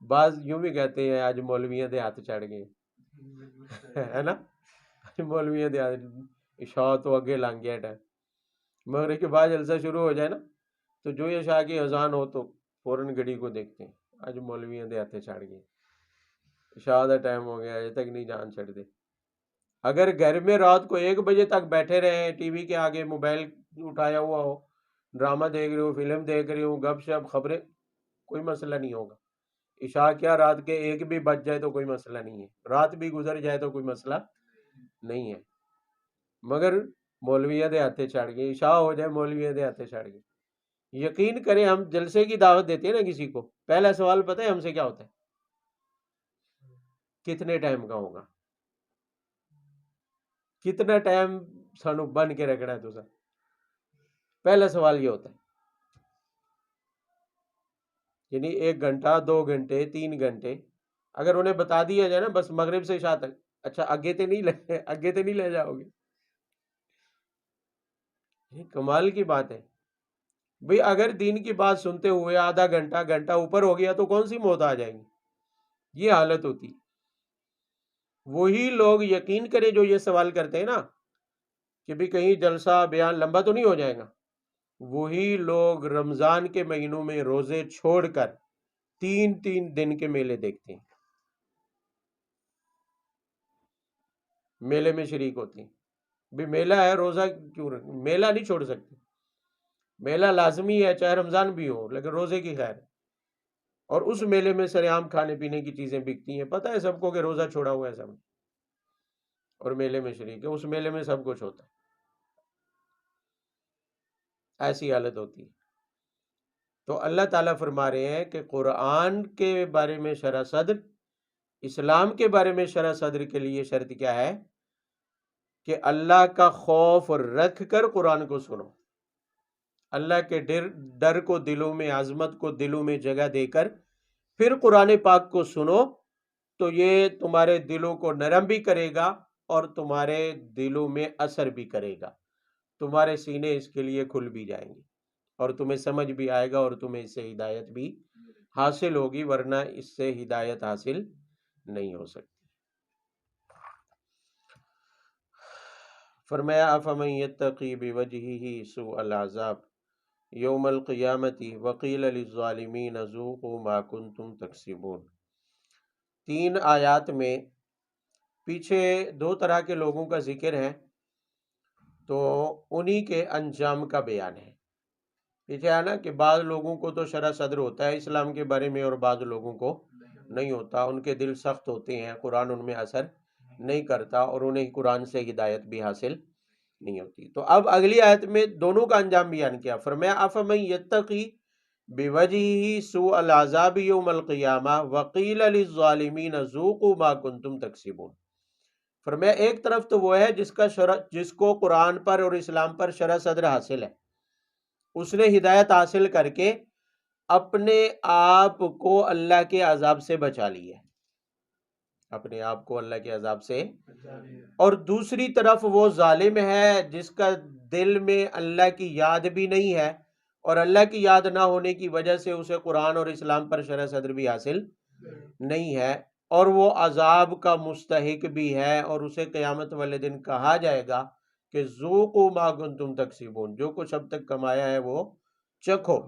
بعض یوں بھی کہتے ہیں آج مولویاں دے ہاتھ چڑھ گئے ہے نا، مولویاں دے ہاتھ، عشاء تو اگے لنگ گیا ٹائم، مغرب کے بعد جلسہ شروع ہو جائے نا تو جو یہ عشاء کی اذان ہو تو فوراً گھڑی کو دیکھتے ہیں، آج مولویاں دے ہاتھ چڑھ گئے، عشاء دا ٹائم ہو گیا، اجے تک نہیں جان چھڑ دے۔ اگر گھر میں رات کو 1 بجے تک بیٹھے رہے ٹی وی کے آگے، موبائل اٹھایا ہوا ہو، ڈرامہ دیکھ رہے ہو، فلم دیکھ رہے ہو، گپ شپ خبریں، کوئی مسئلہ نہیں ہوگا۔ عشاء کیا رات کے 1 بھی بج جائے تو کوئی مسئلہ نہیں ہے، رات بھی گزر جائے تو کوئی مسئلہ نہیں ہے، مگر مولویہ دے ہاتھے چڑھ گئے، عشاء ہو جائے مولویہ دے ہاتھے چڑھ گئے۔ یقین کریں ہم جلسے کی دعوت دیتے ہیں نا کسی کو، پہلا سوال پتہ ہے ہم سے کیا ہوتا ہے؟ کتنے ٹائم کا ہوگا، کتنا ٹائم سانو بن کے رکھنا ہے تو سر، پہلا سوال یہ ہوتا ہے، یعنی 1 گھنٹہ 2 گھنٹے 3 گھنٹے اگر انہیں بتا دیا جائے نا بس مغرب سے عشاء تک، اچھا آگے تے نہیں لے جاؤ گے، یہ کمال کی بات ہے بھئی۔ اگر دین کی بات سنتے ہوئے آدھا گھنٹہ گھنٹہ اوپر ہو گیا تو کون سی موت آ جائیں گی، یہ حالت ہوتی۔ وہی لوگ یقین کرے جو یہ سوال کرتے ہیں نا کہ بھی کہیں جلسہ بیان لمبا تو نہیں ہو جائے گا، وہی لوگ رمضان کے مہینوں میں روزے چھوڑ کر 3 دن کے میلے دیکھتے ہیں، میلے میں شریک ہوتے ہیں۔ بھی میلہ ہے، روزہ کیوں میلہ نہیں چھوڑ سکتے، میلہ لازمی ہے چاہے رمضان بھی ہو، لیکن روزے کی خیر ہے۔ اور اس میلے میں سرعام کھانے پینے کی چیزیں بکتی ہیں، پتہ ہے سب کو کہ روزہ چھوڑا ہوا ہے سب، اور میلے میں شریک ہے، اس میلے میں سب کچھ ہوتا ہے، ایسی حالت ہوتی ہے۔ تو اللہ تعالیٰ فرما رہے ہیں کہ قرآن کے بارے میں شرح صدر، اسلام کے بارے میں شرح صدر کے لیے شرط کیا ہے کہ اللہ کا خوف رکھ کر قرآن کو سنو، اللہ کے ڈر کو دلوں میں، عظمت کو دلوں میں جگہ دے کر پھر قرآن پاک کو سنو، تو یہ تمہارے دلوں کو نرم بھی کرے گا اور تمہارے دلوں میں اثر بھی کرے گا، تمہارے سینے اس کے لیے کھل بھی جائیں گے اور تمہیں سمجھ بھی آئے گا اور تمہیں اس سے ہدایت بھی حاصل ہوگی، ورنہ اس سے ہدایت حاصل نہیں ہو سکتی۔ فرمایا افمن یتقی بوجہہ سوء العذاب یوم القیامت وقیل للظالمین ذوقوا ما کنتم تکسبون۔ 3 آیات میں پیچھے 2 طرح کے لوگوں کا ذکر ہے، تو انہی کے انجام کا بیان ہے۔ پیچھے ہے نا کہ بعض لوگوں کو تو شرح صدر ہوتا ہے اسلام کے بارے میں اور بعض لوگوں کو نہیں ہوتا، ان کے دل سخت ہوتے ہیں، قرآن ان میں اثر نہیں کرتا اور انہیں قرآن سے ہدایت بھی حاصل نہیں ہوتی۔ تو اب اگلی آیت میں دونوں کا انجام بیان کیا، فرمایا افمن یتقی بوجہہ سوء العذاب یوم القیامہ وقیل للظالمین ذوقوا ما کنتم تکسبون۔ فرمایا ایک طرف تو وہ ہے جس کو قرآن پر اور اسلام پر شرح صدر حاصل ہے، اس نے ہدایت حاصل کر کے اپنے آپ کو اللہ کے عذاب سے بچا لیا، اپنے آپ کو اللہ کے عذاب سے، اور دوسری طرف وہ ظالم ہے جس کا دل میں اللہ کی یاد بھی نہیں ہے اور اللہ کی یاد نہ ہونے کی وجہ سے اسے قرآن اور اسلام پر شرح صدر بھی حاصل نہیں ہے، اور وہ عذاب کا مستحق بھی ہے، اور اسے قیامت والے دن کہا جائے گا کہ ذوقوا ما کنتم تکسبون، جو کچھ اب تک کمایا ہے وہ چکھو۔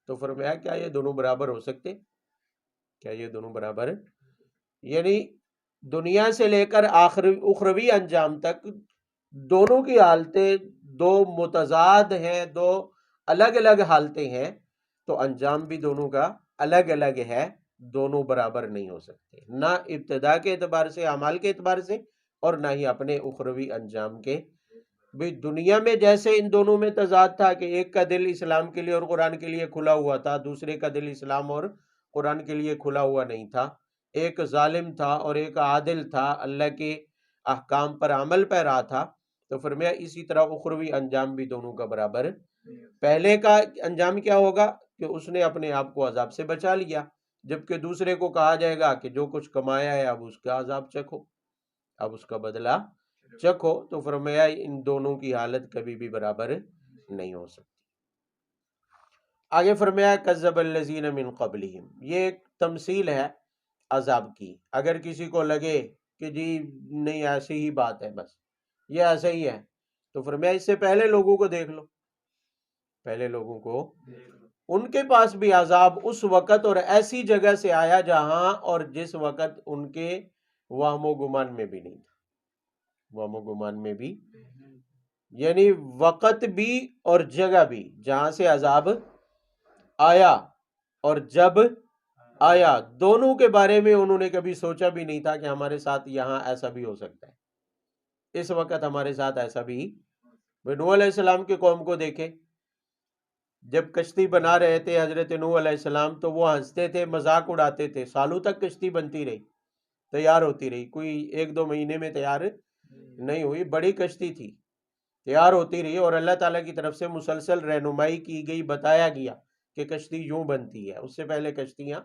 تو فرمایا کیا یہ دونوں برابر ہو سکتے؟ کیا یہ دونوں برابر؟ یعنی دنیا سے لے کر اخروی انجام تک دونوں کی حالتیں دو متضاد ہیں، دو الگ الگ حالتیں ہیں، تو انجام بھی دونوں کا الگ الگ ہے، دونوں برابر نہیں ہو سکتے، نہ ابتدا کے اعتبار سے، اعمال کے اعتبار سے، اور نہ ہی اپنے اخروی انجام کے۔ بھی دنیا میں جیسے ان دونوں میں تضاد تھا کہ ایک کا دل اسلام کے لیے اور قرآن کے لیے کھلا ہوا تھا، دوسرے کا دل اسلام اور قرآن کے لیے کھلا ہوا نہیں تھا، ایک ظالم تھا اور ایک عادل تھا، اللہ کے احکام پر عمل پیرا تھا، تو فرمایا اسی طرح اخروی انجام بھی دونوں کا برابر۔ پہلے کا انجام کیا ہوگا کہ اس نے اپنے آپ کو عذاب سے بچا لیا، جبکہ دوسرے کو کہا جائے گا کہ جو کچھ کمایا ہے اب اس کا عذاب چکھو، اب اس کا بدلہ چکھو۔ تو فرمایا ان دونوں کی حالت کبھی بھی برابر نہیں ہو سکتی۔ آگے فرمایا کذب الذین من قبلہم، یہ ایک تمثیل ہے عذاب کی۔ اگر کسی کو لگے کہ جی نہیں ایسی ہی بات ہے، بس یہ ایسا ہی ہے، تو فرمایا اس سے پہلے لوگوں کو دیکھ لو، پہلے لوگوں کو، ان کے پاس بھی عذاب اس وقت اور ایسی جگہ سے آیا جہاں اور جس وقت ان کے وہم و گمان میں بھی نہیں تھا، وہم و گمان میں بھی، یعنی وقت بھی اور جگہ بھی جہاں سے عذاب آیا اور جب آیا، دونوں کے بارے میں انہوں نے کبھی سوچا بھی نہیں تھا کہ ہمارے ساتھ یہاں ایسا بھی ہو سکتا ہے، اس وقت ہمارے ساتھ ایسا بھی۔ نوح علیہ السلام کی قوم کو دیکھیں، جب کشتی بنا رہے تھے حضرت نوح علیہ السلام تو وہ ہنستے تھے، مذاق اڑاتے تھے، سالوں تک کشتی بنتی رہی، تیار ہوتی رہی، کوئی ایک دو مہینے میں تیار نہیں ہوئی، بڑی کشتی تھی، تیار ہوتی رہی، اور اللہ تعالیٰ کی طرف سے مسلسل رہنمائی کی گئی، بتایا گیا کہ کشتی یوں بنتی ہے، اس سے پہلے کشتیاں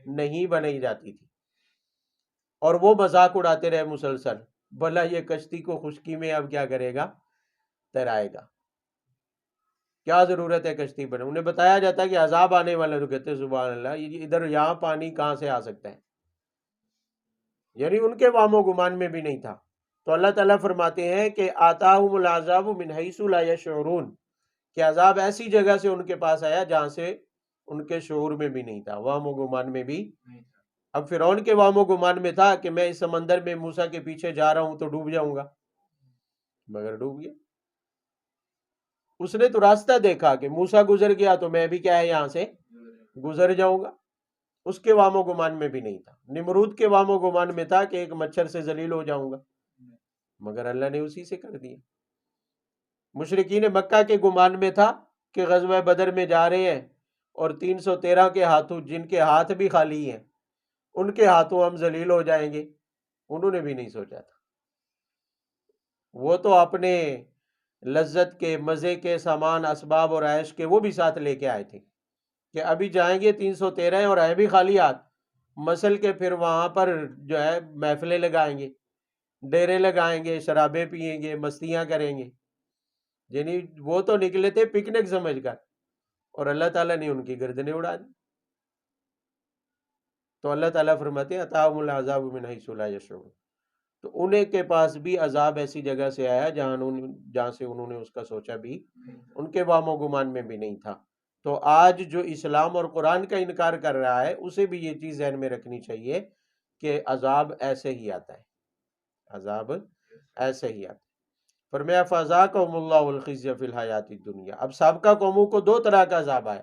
نہیں بنائی جاتی تھی، اور وہ مذاق اڑاتے رہے مسلسل، بھلا یہ کشتی کو خشکی میں اب کیا کرے گا، تیرائے گا، کیا ضرورت ہے کشتی بنے؟ انہیں بتایا جاتا ہے کہ عذاب آنے والا، تو کہتے ہیں سبحان اللہ، یہ ادھر یہاں پانی کہاں سے آ سکتا ہے؟ یعنی ان کے وام و گمان میں بھی نہیں تھا۔ تو اللہ تعالیٰ فرماتے ہیں کہ آتاہم العذاب من حیث لا یشعرون، کہ عذاب ایسی جگہ سے ان کے پاس آیا جہاں سے ان کے شعور میں بھی نہیں تھا، وام و گمان میں بھی۔ اب فرعون کے وام و گمان میں تھا کہ میں اس سمندر میں موسیٰ کے پیچھے جا رہا ہوں تو ڈوب جاؤں گا، مگر ڈوب گیا۔ اس نے تو راستہ دیکھا کہ موسیٰ گزر گیا تو میں بھی کیا ہے یہاں سے گزر جاؤں گا، اس کے وام و گمان میں بھی نہیں تھا۔ نمرود کے وام و گمان میں تھا کہ ایک مچھر سے ذلیل ہو جاؤں گا، مگر اللہ نے اسی سے کر دیا۔ مشرکین مکہ کے گمان میں تھا کہ غزوہ بدر میں جا رہے ہیں اور 313 کے ہاتھوں، جن کے ہاتھ بھی خالی ہیں، ان کے ہاتھوں ہم ذلیل ہو جائیں گے، انہوں نے بھی نہیں سوچا تھا۔ وہ تو اپنے لذت کے، مزے کے سامان، اسباب اور عیش کے وہ بھی ساتھ لے کے آئے تھے کہ ابھی جائیں گے 313 اور آئے بھی خالی ہاتھ، مسل کے پھر وہاں پر جو ہے محفلیں لگائیں گے، ڈیرے لگائیں گے، شرابیں پئیں گے، مستیاں کریں گے، یعنی وہ تو نکلے تھے پکنک سمجھ کر، اور اللہ تعالیٰ نے ان کی گردنیں اڑا دی۔ تو اللہ تعالیٰ فرماتے ہیں اتاہم العذاب من حیث لا یشعرون، تو انہیں کے پاس بھی عذاب ایسی جگہ سے آیا جہاں سے انہوں نے اس کا سوچا بھی، ان کے وام و گمان میں بھی نہیں تھا۔ تو آج جو اسلام اور قرآن کا انکار کر رہا ہے اسے بھی یہ چیز ذہن میں رکھنی چاہیے کہ عذاب ایسے ہی آتا ہے، عذاب ایسے ہی آتا ہے۔ فرمایا فَأَذَاقَهُمُ اللَّهُ الْخِزْيَ فِي الْحَيَاةِ الدُّنْيَا، اب سابقہ قوموں کو دو طرح کا عذاب آیا،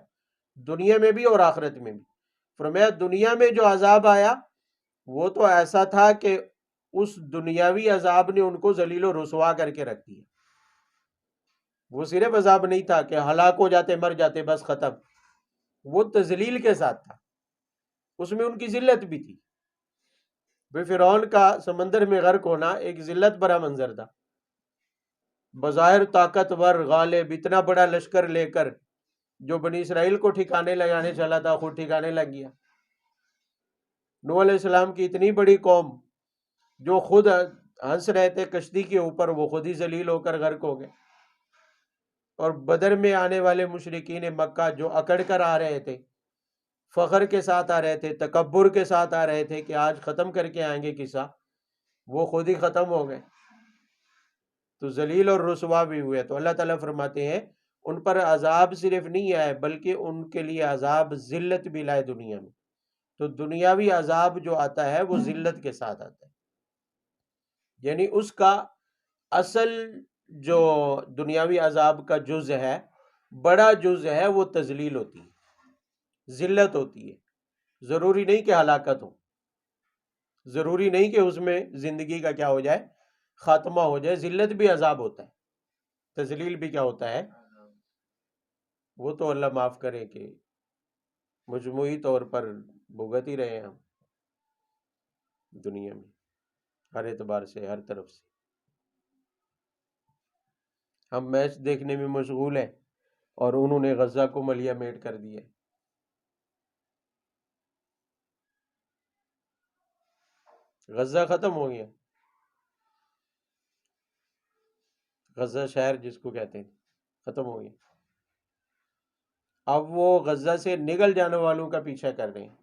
دنیا میں بھی اور آخرت میں بھی۔ فرمایا دنیا میں جو عذاب آیا وہ تو ایسا تھا کہ اس دنیاوی عذاب نے ان کو ذلیل و رسوا کر کے رکھ دیا، وہ صرف عذاب نہیں تھا کہ ہلاک ہو جاتے، مر جاتے، بس ختم، وہ تذلیل کے ساتھ تھا، اس میں ان کی ذلت بھی تھی۔ بے فرعون کا سمندر میں غرق ہونا ایک ذلت بھرا منظر تھا، بظاہر طاقتور، غالب، اتنا بڑا لشکر لے کر جو بنی اسرائیل کو ٹھکانے لگانے چلا تھا خود ٹھکانے لگ گیا۔ نوح علیہ السلام کی اتنی بڑی قوم جو خود ہنس رہے تھے کشتی کے اوپر، وہ خود ہی ذلیل ہو کر غرق ہو گئے۔ اور بدر میں آنے والے مشرکین مکہ جو اکڑ کر آ رہے تھے، فخر کے ساتھ آ رہے تھے، تکبر کے ساتھ آ رہے تھے کہ آج ختم کر کے آئیں گے قصہ، وہ خود ہی ختم ہو گئے تو ذلیل اور رسوا بھی ہوئے۔ تو اللہ تعالیٰ فرماتے ہیں ان پر عذاب صرف نہیں آئے بلکہ ان کے لیے عذاب ذلت بھی لائے دنیا میں۔ تو دنیاوی عذاب جو آتا ہے وہ ذلت کے ساتھ آتا ہے، یعنی اس کا اصل جو دنیاوی عذاب کا جز ہے، بڑا جز ہے، وہ تذلیل ہوتی ہے، ذلت ہوتی ہے۔ ضروری نہیں کہ ہلاکت ہو، ضروری نہیں کہ اس میں زندگی کا کیا ہو جائے، خاتمہ ہو جائے۔ ذلت بھی عذاب ہوتا ہے، تذلیل بھی کیا ہوتا ہے، وہ تو اللہ معاف کرے کہ مجموعی طور پر بھگت ہی رہے ہیں ہم دنیا میں، ہر اعتبار سے، ہر طرف سے۔ ہم میچ دیکھنے میں مشغول ہیں اور انہوں نے غزہ کو ملیا میٹ کر دیا۔ غزہ ختم ہو گیا، غزہ شہر جس کو کہتے ہیں ختم ہو گیا۔ اب وہ غزہ سے نکل جانے والوں کا پیچھا کر رہے ہیں،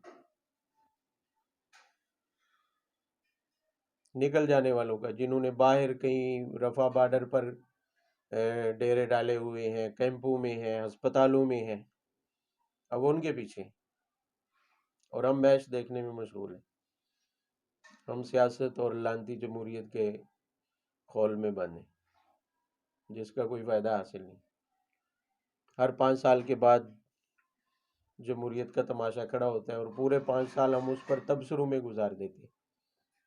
نکل جانے والوں کا، جنہوں نے باہر کہیں رفح بارڈر پر ڈیرے ڈالے ہوئے ہیں، کیمپوں میں ہیں، ہسپتالوں میں ہیں، اب ان کے پیچھے، اور ہم میچ دیکھنے میں مشغول ہیں۔ ہم سیاست اور لانتی جمہوریت کے خول میں بند ہیں جس کا کوئی فائدہ حاصل نہیں۔ ہر 5 سال کے بعد جمہوریت کا تماشا کھڑا ہوتا ہے اور پورے 5 سال ہم اس پر تبصروں میں گزار دیتے ہیں،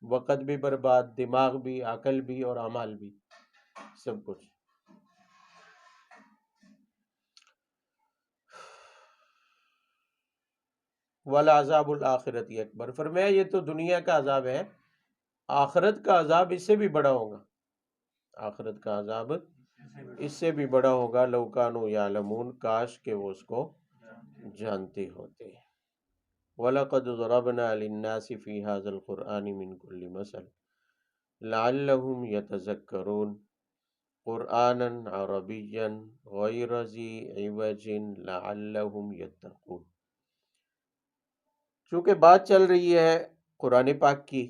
وقت بھی برباد، دماغ بھی، عقل بھی اور اعمال بھی، سب کچھ۔ وَلَعَذَابُ الْآخِرَةِ اکبر، فرمایا یہ تو دنیا کا عذاب ہے، آخرت کا عذاب اس سے بھی بڑا ہوگا، آخرت کا عذاب اس سے بھی بڑا ہوگا۔ لَوْ كَانُوا يَعْلَمُونَ، کاش کہ وہ اس کو جانتے ہوتے۔ وَلَقَدْ ضَرَبْنَا لِلنَّاسِ فِي هَذَا الْقُرْآنِ مِنْ كُلِّ مَثَلٍ لَعَلَّهُمْ يَتَذَكَّرُونَ قُرْآنًا عَرَبِيًّا غَيْرَ ذِي عِوَجٍ لَعَلَّهُمْ يَتَّقُونَ۔ چونکہ بات چل رہی ہے قرآن پاک کی،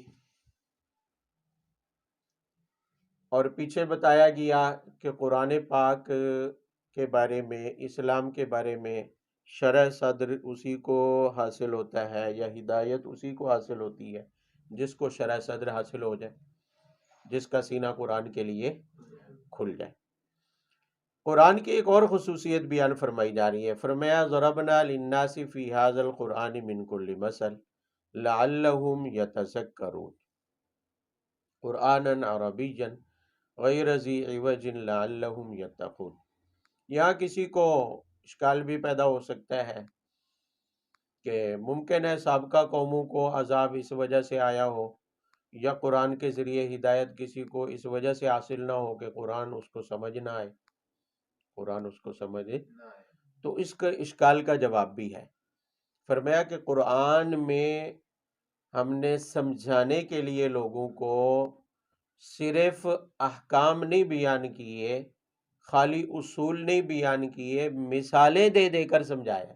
اور پیچھے بتایا گیا کہ قرآن پاک کے بارے میں، اسلام کے بارے میں شرح صدر اسی کو حاصل ہوتا ہے، یا ہدایت اسی کو حاصل ہوتی ہے جس کو شرح صدر حاصل ہو جائے، جس کا سینہ قرآن کے لیے کھل جائے۔ قرآن کی ایک اور خصوصیت بیان فرمائی جا رہی ہے، فرمایا ضربنا للناس فی ھذا القرآن من کل مثل لعلہم یتذکرون قرآنا عربیا غیر ذی عوج لعلہم یتقون۔ یہاں کسی کو اشکال بھی پیدا ہو سکتا ہے کہ ممکن ہے سابقہ قوموں کو عذاب اس وجہ سے آیا ہو، یا قرآن کے ذریعے ہدایت کسی کو اس وجہ سے حاصل نہ ہو کہ قرآن اس کو سمجھ نہ آئے، قرآن اس کو سمجھ تو اس کا اشکال کا جواب بھی ہے۔ فرمایا کہ قرآن میں ہم نے سمجھانے کے لیے لوگوں کو صرف احکام نہیں بیان کیے، خالی اصول نہیں بیان کیے، مثالیں دے دے کر سمجھایا،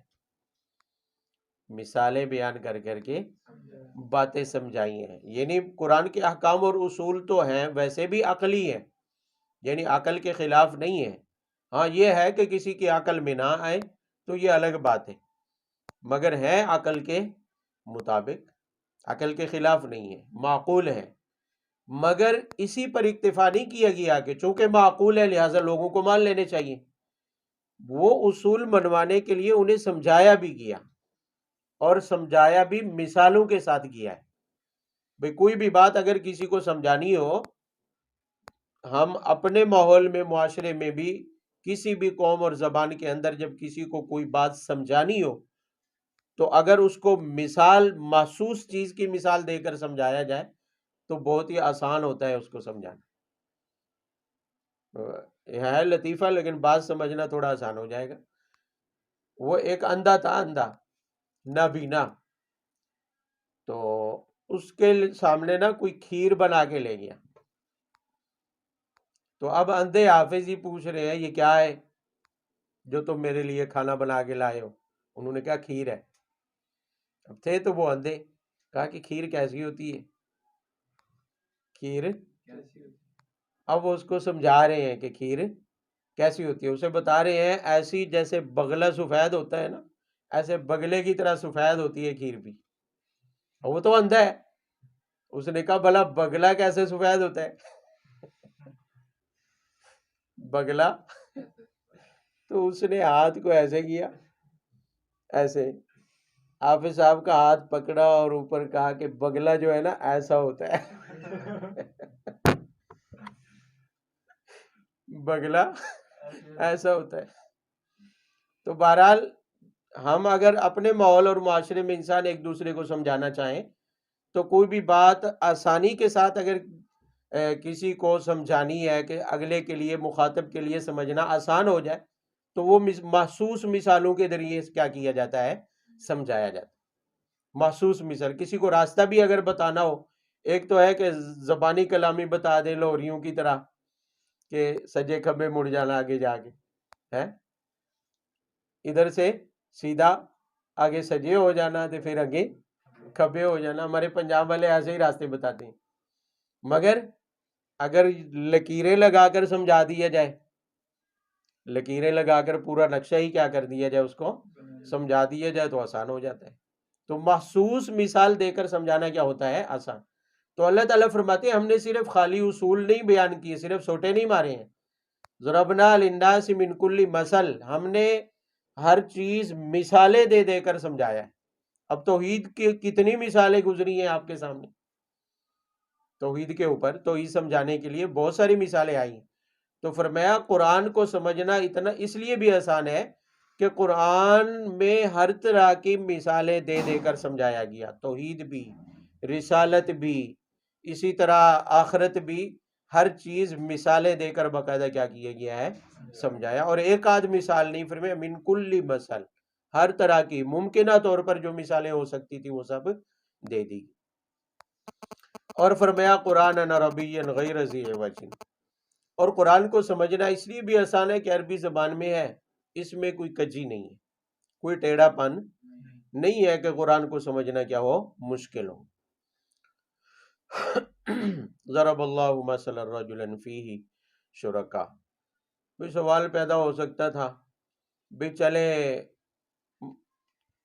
مثالیں بیان کر کر کے باتیں سمجھائی ہیں۔ یعنی قرآن کے احکام اور اصول تو ہیں، ویسے بھی عقلی ہیں، یعنی عقل کے خلاف نہیں ہے۔ ہاں یہ ہے کہ کسی کی عقل میں نہ آئے تو یہ الگ بات ہے، مگر ہے عقل کے مطابق، عقل کے خلاف نہیں ہے، معقول ہے۔ مگر اسی پر اکتفا نہیں کیا گیا کہ چونکہ معقول ہے لہٰذا لوگوں کو مان لینے چاہیے، وہ اصول منوانے کے لیے انہیں سمجھایا بھی گیا، اور سمجھایا بھی مثالوں کے ساتھ کیا ہے۔ بھئی کوئی بھی بات اگر کسی کو سمجھانی ہو، ہم اپنے ماحول میں، معاشرے میں بھی، کسی بھی قوم اور زبان کے اندر جب کسی کو کوئی بات سمجھانی ہو تو اگر اس کو مثال، محسوس چیز کی مثال دے کر سمجھایا جائے تو بہت ہی آسان ہوتا ہے اس کو سمجھانا۔ یہ ہے لطیفہ لیکن بات سمجھنا تھوڑا آسان ہو جائے گا۔ وہ ایک اندھا تھا، اندھا نابینا، تو اس کے سامنے نا کوئی کھیر بنا کے لے گیا، تو اب اندھے حافظ ہی پوچھ رہے ہیں یہ کیا ہے جو تم میرے لیے کھانا بنا کے لائے ہو؟ انہوں نے کہا کھیر ہے۔ اب تھے تو وہ اندھے، کہا کہ کھیر کیسی ہوتی ہے، کھیر، اب وہ اس کو سمجھا رہے ہیں کہ کھیر کیسی ہوتی ہے، اسے بتا رہے ہیں ایسی جیسے بگلا سفید ہوتا ہے نا، ایسے بگلے کی طرح سفید ہوتی ہے کھیر بھی. وہ تو اندھا ہے، اس نے کہا بھلا بگلا کیسے سفید ہوتا ہے؟ بگلا، تو اس نے ہاتھ کو ایسے کیا، ایسے حافظ صاحب کا ہاتھ پکڑا اور اوپر کہا کہ بگلا جو ہے نا ایسا ہوتا ہے. بگلا ایسا ہوتا ہے. تو بہرحال ہم اگر اپنے ماحول اور معاشرے میں انسان ایک دوسرے کو سمجھانا چاہیں تو کوئی بھی بات آسانی کے ساتھ اگر کسی کو سمجھانی ہے کہ اگلے کے لیے، مخاطب کے لیے سمجھنا آسان ہو جائے، تو وہ محسوس مثالوں کے ذریعے کیا کیا جاتا ہے، سمجھایا جاتا ہے. محسوس مثال، کسی کو راستہ بھی اگر بتانا ہو، ایک تو ہے کہ زبانی کلامی بتا دے لوریوں کی طرح کہ سجے کھبے مڑ جانا آگے جا کے ہے، ادھر سے سیدھا آگے سجے ہو جانا تو پھر آگے کھبے ہو جانا. ہمارے پنجاب والے ایسے ہی راستے بتاتے ہیں. مگر اگر لکیریں لگا کر سمجھا دیا جائے، لکیریں لگا کر پورا نقشہ ہی کیا کر دیا جائے، اس کو سمجھا دیا جائے تو آسان ہو جاتا ہے. تو محسوس مثال دے کر سمجھانا کیا ہوتا ہے، آسان. تو اللہ تعالیٰ فرماتے ہیں ہم نے صرف خالی اصول نہیں بیان کیے، صرف سوٹے نہیں مارے ہیں. ضربنا للناس من کل مثل، ہم نے ہر چیز مثالیں دے دے کر سمجھایا ہے. اب توحید کی کتنی مثالیں گزری ہیں آپ کے سامنے، توحید کے اوپر، توحید سمجھانے کے لیے بہت ساری مثالیں آئی ہیں. تو فرمایا قرآن کو سمجھنا اتنا اس لیے بھی آسان ہے کہ قرآن میں ہر طرح کی مثالیں دے دے کر سمجھایا گیا. توحید بھی، رسالت بھی، اسی طرح آخرت بھی، ہر چیز مثالیں دے کر باقاعدہ کیا کیا گیا ہے، سمجھایا. اور ایک آدھ مثال نہیں، فرمایا من کل مثل، ہر طرح کی ممکنہ طور پر جو مثالیں ہو سکتی تھی وہ سب دے دی. اور فرمایا قرآن عربی غیر ذی عوج، اور قرآن کو سمجھنا اس لیے بھی آسان ہے کہ عربی زبان میں ہے، اس میں کوئی کجی نہیں ہے، کوئی ٹیڑھا پن نہیں ہے کہ قرآن کو سمجھنا کیا ہو، مشکل ہو. ضرب اللہ مثلا رجلا فیہ شرکا. کوئی سوال پیدا ہو سکتا تھا بھی چلے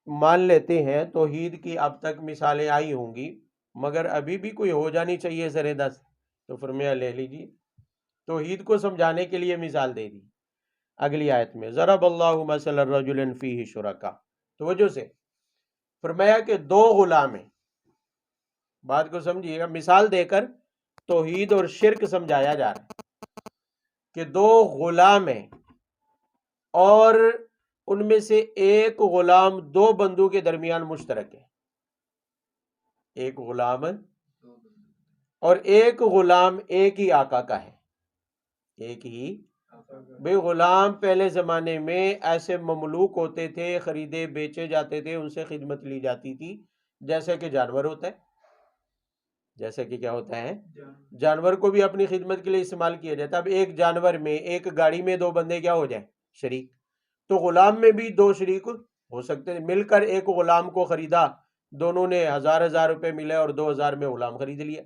مان لیتے ہیں توحید کی اب تک مثالیں آئی ہوں گی مگر ابھی بھی کوئی ہو جانی چاہیے سر دست. تو فرمایا لے لیجیے، توحید کو سمجھانے کے لیے مثال دے دی اگلی آیت میں. ضرب اللہ مثلا رجلا فیہ شرکا، توجہ سے فرمایا کہ دو غلام ہیں. بات کو سمجھیے گا، مثال دے کر توحید اور شرک سمجھایا جا رہا ہے کہ دو غلام ہیں اور ان میں سے ایک غلام دو بندوں کے درمیان مشترک ہے. ایک غلام اور ایک غلام ایک ہی آقا کا ہے، ایک ہی. بے غلام پہلے زمانے میں ایسے مملوک ہوتے تھے، خریدے بیچے جاتے تھے، ان سے خدمت لی جاتی تھی جیسے کہ جانور ہوتا ہے. جیسے کہ کیا ہوتا ہے، جانور کو بھی اپنی خدمت کے لیے استعمال کیا جاتا ہے. اب ایک جانور میں، ایک گاڑی میں دو بندے کیا ہو جائیں، شریک. تو غلام میں بھی دو شریک ہو سکتے ہیں. مل کر ایک غلام کو خریدا، دونوں نے ہزار ہزار روپے ملے اور 2000 میں غلام خرید لیا.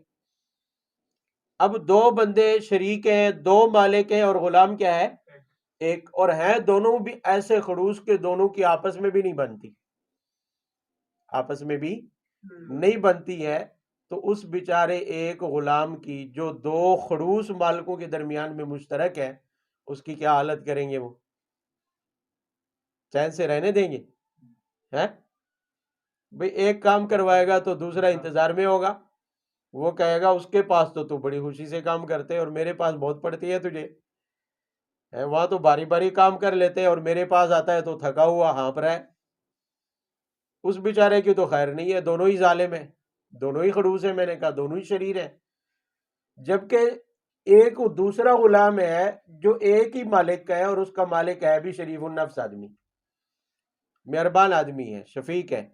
اب دو بندے شریک ہیں، دو مالک ہیں، اور غلام کیا ہے، ایک. اور ہیں دونوں بھی ایسے خڑوس کے دونوں کی آپس میں بھی نہیں بنتی، آپس میں بھی نہیں بنتی ہے. تو اس بیچارے ایک غلام کی جو دو خڑوس مالکوں کے درمیان میں مشترک ہے، اس کی کیا حالت کریں گے؟ وہ چین سے رہنے دیں گے؟ بھئی ایک کام کروائے گا تو دوسرا انتظار میں ہوگا، وہ کہے گا اس کے پاس تو بڑی خوشی سے کام کرتے اور میرے پاس بہت پڑتی ہے تجھے، وہاں تو باری باری کام کر لیتے اور میرے پاس آتا ہے تو تھکا ہوا ہانپ رہا ہے. اس بیچارے کی تو خیر نہیں ہے، دونوں ہی ظالم ہیں، دونوں ہی خڑوس ہیں. میں نے کہا دونوں ہی شریر ہیں. جبکہ ایک دوسرا غلام ہے جو ایک ہی مالک کا ہے اور اس کا مالک ہے بھی شریف النفس آدمی، مہربان آدمی ہے، شفیق ہے.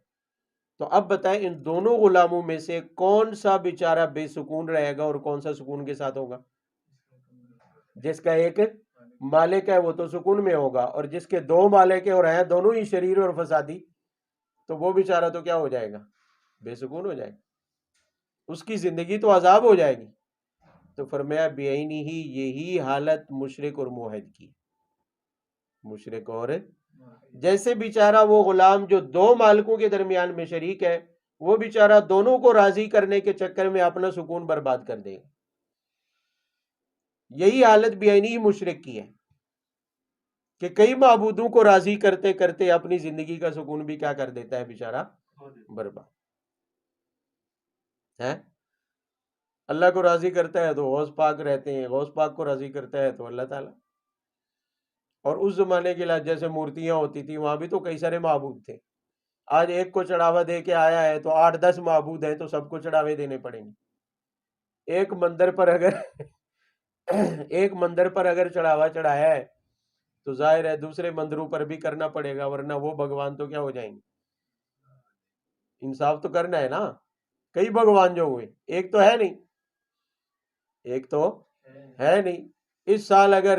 تو اب بتائیں ان دونوں غلاموں میں سے کون سا بیچارہ بے سکون رہے گا اور کون سا سکون کے ساتھ ہوگا؟ جس کا ایک مالک ہے وہ تو سکون میں ہوگا، اور جس کے دو مالک ہیں اور ہیں دونوں ہی شریر اور فسادی تو وہ بیچارہ تو کیا ہو جائے گا؟ بے سکون ہو جائے گا، اس کی زندگی تو عذاب ہو جائے گی۔ تو فرمایا بعینی ہی یہی حالت مشرک اور موحد کی، مشرک اور جیسے بیچارہ وہ غلام جو دو مالکوں کے درمیان میں شریک ہے، وہ بیچارہ دونوں کو راضی کرنے کے چکر میں اپنا سکون برباد کر دے گا، یہی حالت بعینی ہی مشرک کی ہے کہ کئی معبودوں کو راضی کرتے کرتے اپنی زندگی کا سکون بھی کیا کر دیتا ہے بیچارہ؟ برباد ہے۔ اللہ کو راضی کرتا ہے تو غوث پاک رہتے ہیں، غوث پاک کو راضی کرتا ہے تو اللہ تعالیٰ۔ اور اس زمانے کے لحاظ جیسے مورتیاں ہوتی تھی، وہاں بھی تو کئی سارے معبود تھے۔ آج ایک کو چڑھاوا دے کے آیا ہے تو 8-10 معبود ہیں، تو سب کو چڑھاوے دینے پڑیں گے۔ ایک مندر پر اگر ایک مندر پر اگر چڑھاوا چڑھایا ہے تو ظاہر ہے دوسرے مندروں پر بھی کرنا پڑے گا، ورنہ وہ بھگوان تو کیا ہو جائیں گے؟ انصاف تو کرنا ہے نا۔ کئی بھگوان جو ہوئے، ایک تو ہے نہیں، ایک تو ہے نہیں۔ اس سال اگر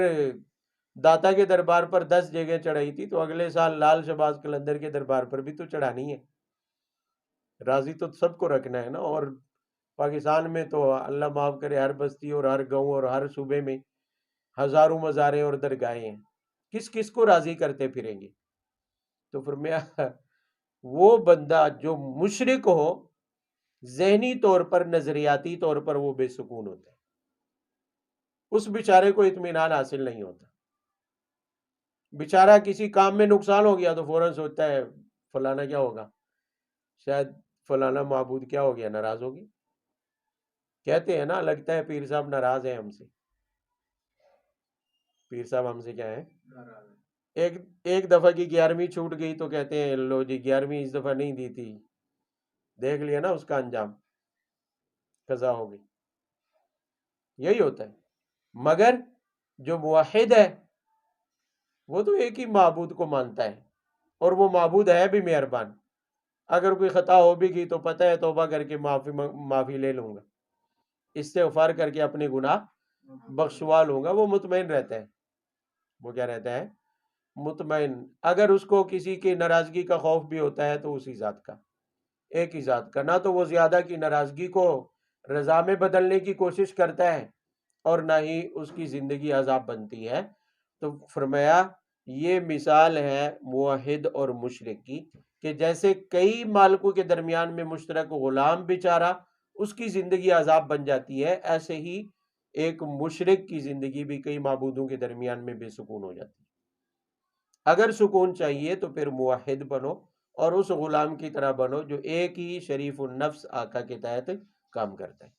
داتا کے دربار پر 10 جگہ چڑھائی تھی تو اگلے سال لال شہباز قلندر کے دربار پر بھی تو چڑھانی ہے، راضی تو سب کو رکھنا ہے نا۔ اور پاکستان میں تو اللہ معاف کرے ہر بستی اور ہر گاؤں اور ہر صوبے میں ہزاروں مزاریں اور درگاہیں ہیں، کس کس کو راضی کرتے پھریں گے؟ تو فرمایا وہ بندہ جو مشرک ہو، ذہنی طور پر نظریاتی طور پر وہ بے سکون ہوتا ہے، اس بیچارے کو اطمینان حاصل نہیں ہوتا۔ بیچارہ کسی کام میں نقصان ہو گیا تو فوراً سوچتا ہے فلانا کیا ہوگا، شاید فلانا معبود کیا ہو گیا، ناراض ہوگی۔ کہتے ہیں نا لگتا ہے پیر صاحب ناراض ہیں ہم سے، پیر صاحب ہم سے کیا ہے؟ ایک دفعہ کی 11ویں چھوٹ گئی تو کہتے ہیں لو جی 11ویں اس دفعہ نہیں دی تھی، دیکھ لیا نا اس کا انجام، قضا ہو گئی۔ یہی ہوتا ہے۔ مگر جو موحد ہے وہ تو ایک ہی معبود کو مانتا ہے، اور وہ معبود ہے بھی مہربان۔ اگر کوئی خطا ہو بھی گئی تو پتہ ہے توبہ کر کے معافی لے لوں گا، استغفار کر کے اپنے گناہ بخشوا لوں گا، وہ مطمئن رہتا ہے۔ وہ کیا رہتا ہے؟ مطمئن۔ اگر اس کو کسی کی ناراضگی کا خوف بھی ہوتا ہے تو اسی ذات کا، ایک ہی ذات کا، نہ تو وہ زیادہ کی ناراضگی کو رضا میں بدلنے کی کوشش کرتا ہے اور نہ ہی اس کی زندگی عذاب بنتی ہے۔ تو فرمایا یہ مثال ہے موحد اور مشرک کی، کہ جیسے کئی مالکوں کے درمیان میں مشترک غلام بیچارہ اس کی زندگی عذاب بن جاتی ہے، ایسے ہی ایک مشرک کی زندگی بھی کئی معبودوں کے درمیان میں بے سکون ہو جاتی ہے۔ اگر سکون چاہیے تو پھر موحد بنو اور اس غلام کی طرح بنو جو ایک ہی شریف النفس آقا کے تحت کام کرتا ہے۔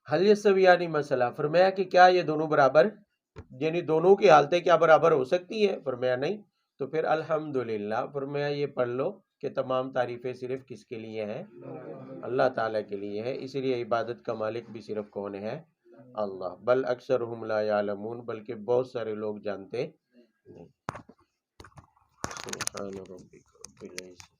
حل یستویان مسئلہ، فرمایا کہ کیا یہ دونوں برابر، یعنی دونوں کی حالتیں کیا برابر ہو سکتی ہے؟ فرمایا نہیں۔ تو پھر الحمدللہ، فرمایا یہ پڑھ لو کہ تمام تعریفیں صرف کس کے لیے ہیں؟ اللہ تعالیٰ کے لیے ہے، اسی لیے عبادت کا مالک بھی صرف کون ہے؟ اللہ۔ بل اکثرہم لا یعلمون، بلکہ بہت سارے لوگ جانتے نہیں۔ سبحان ربک رب العزت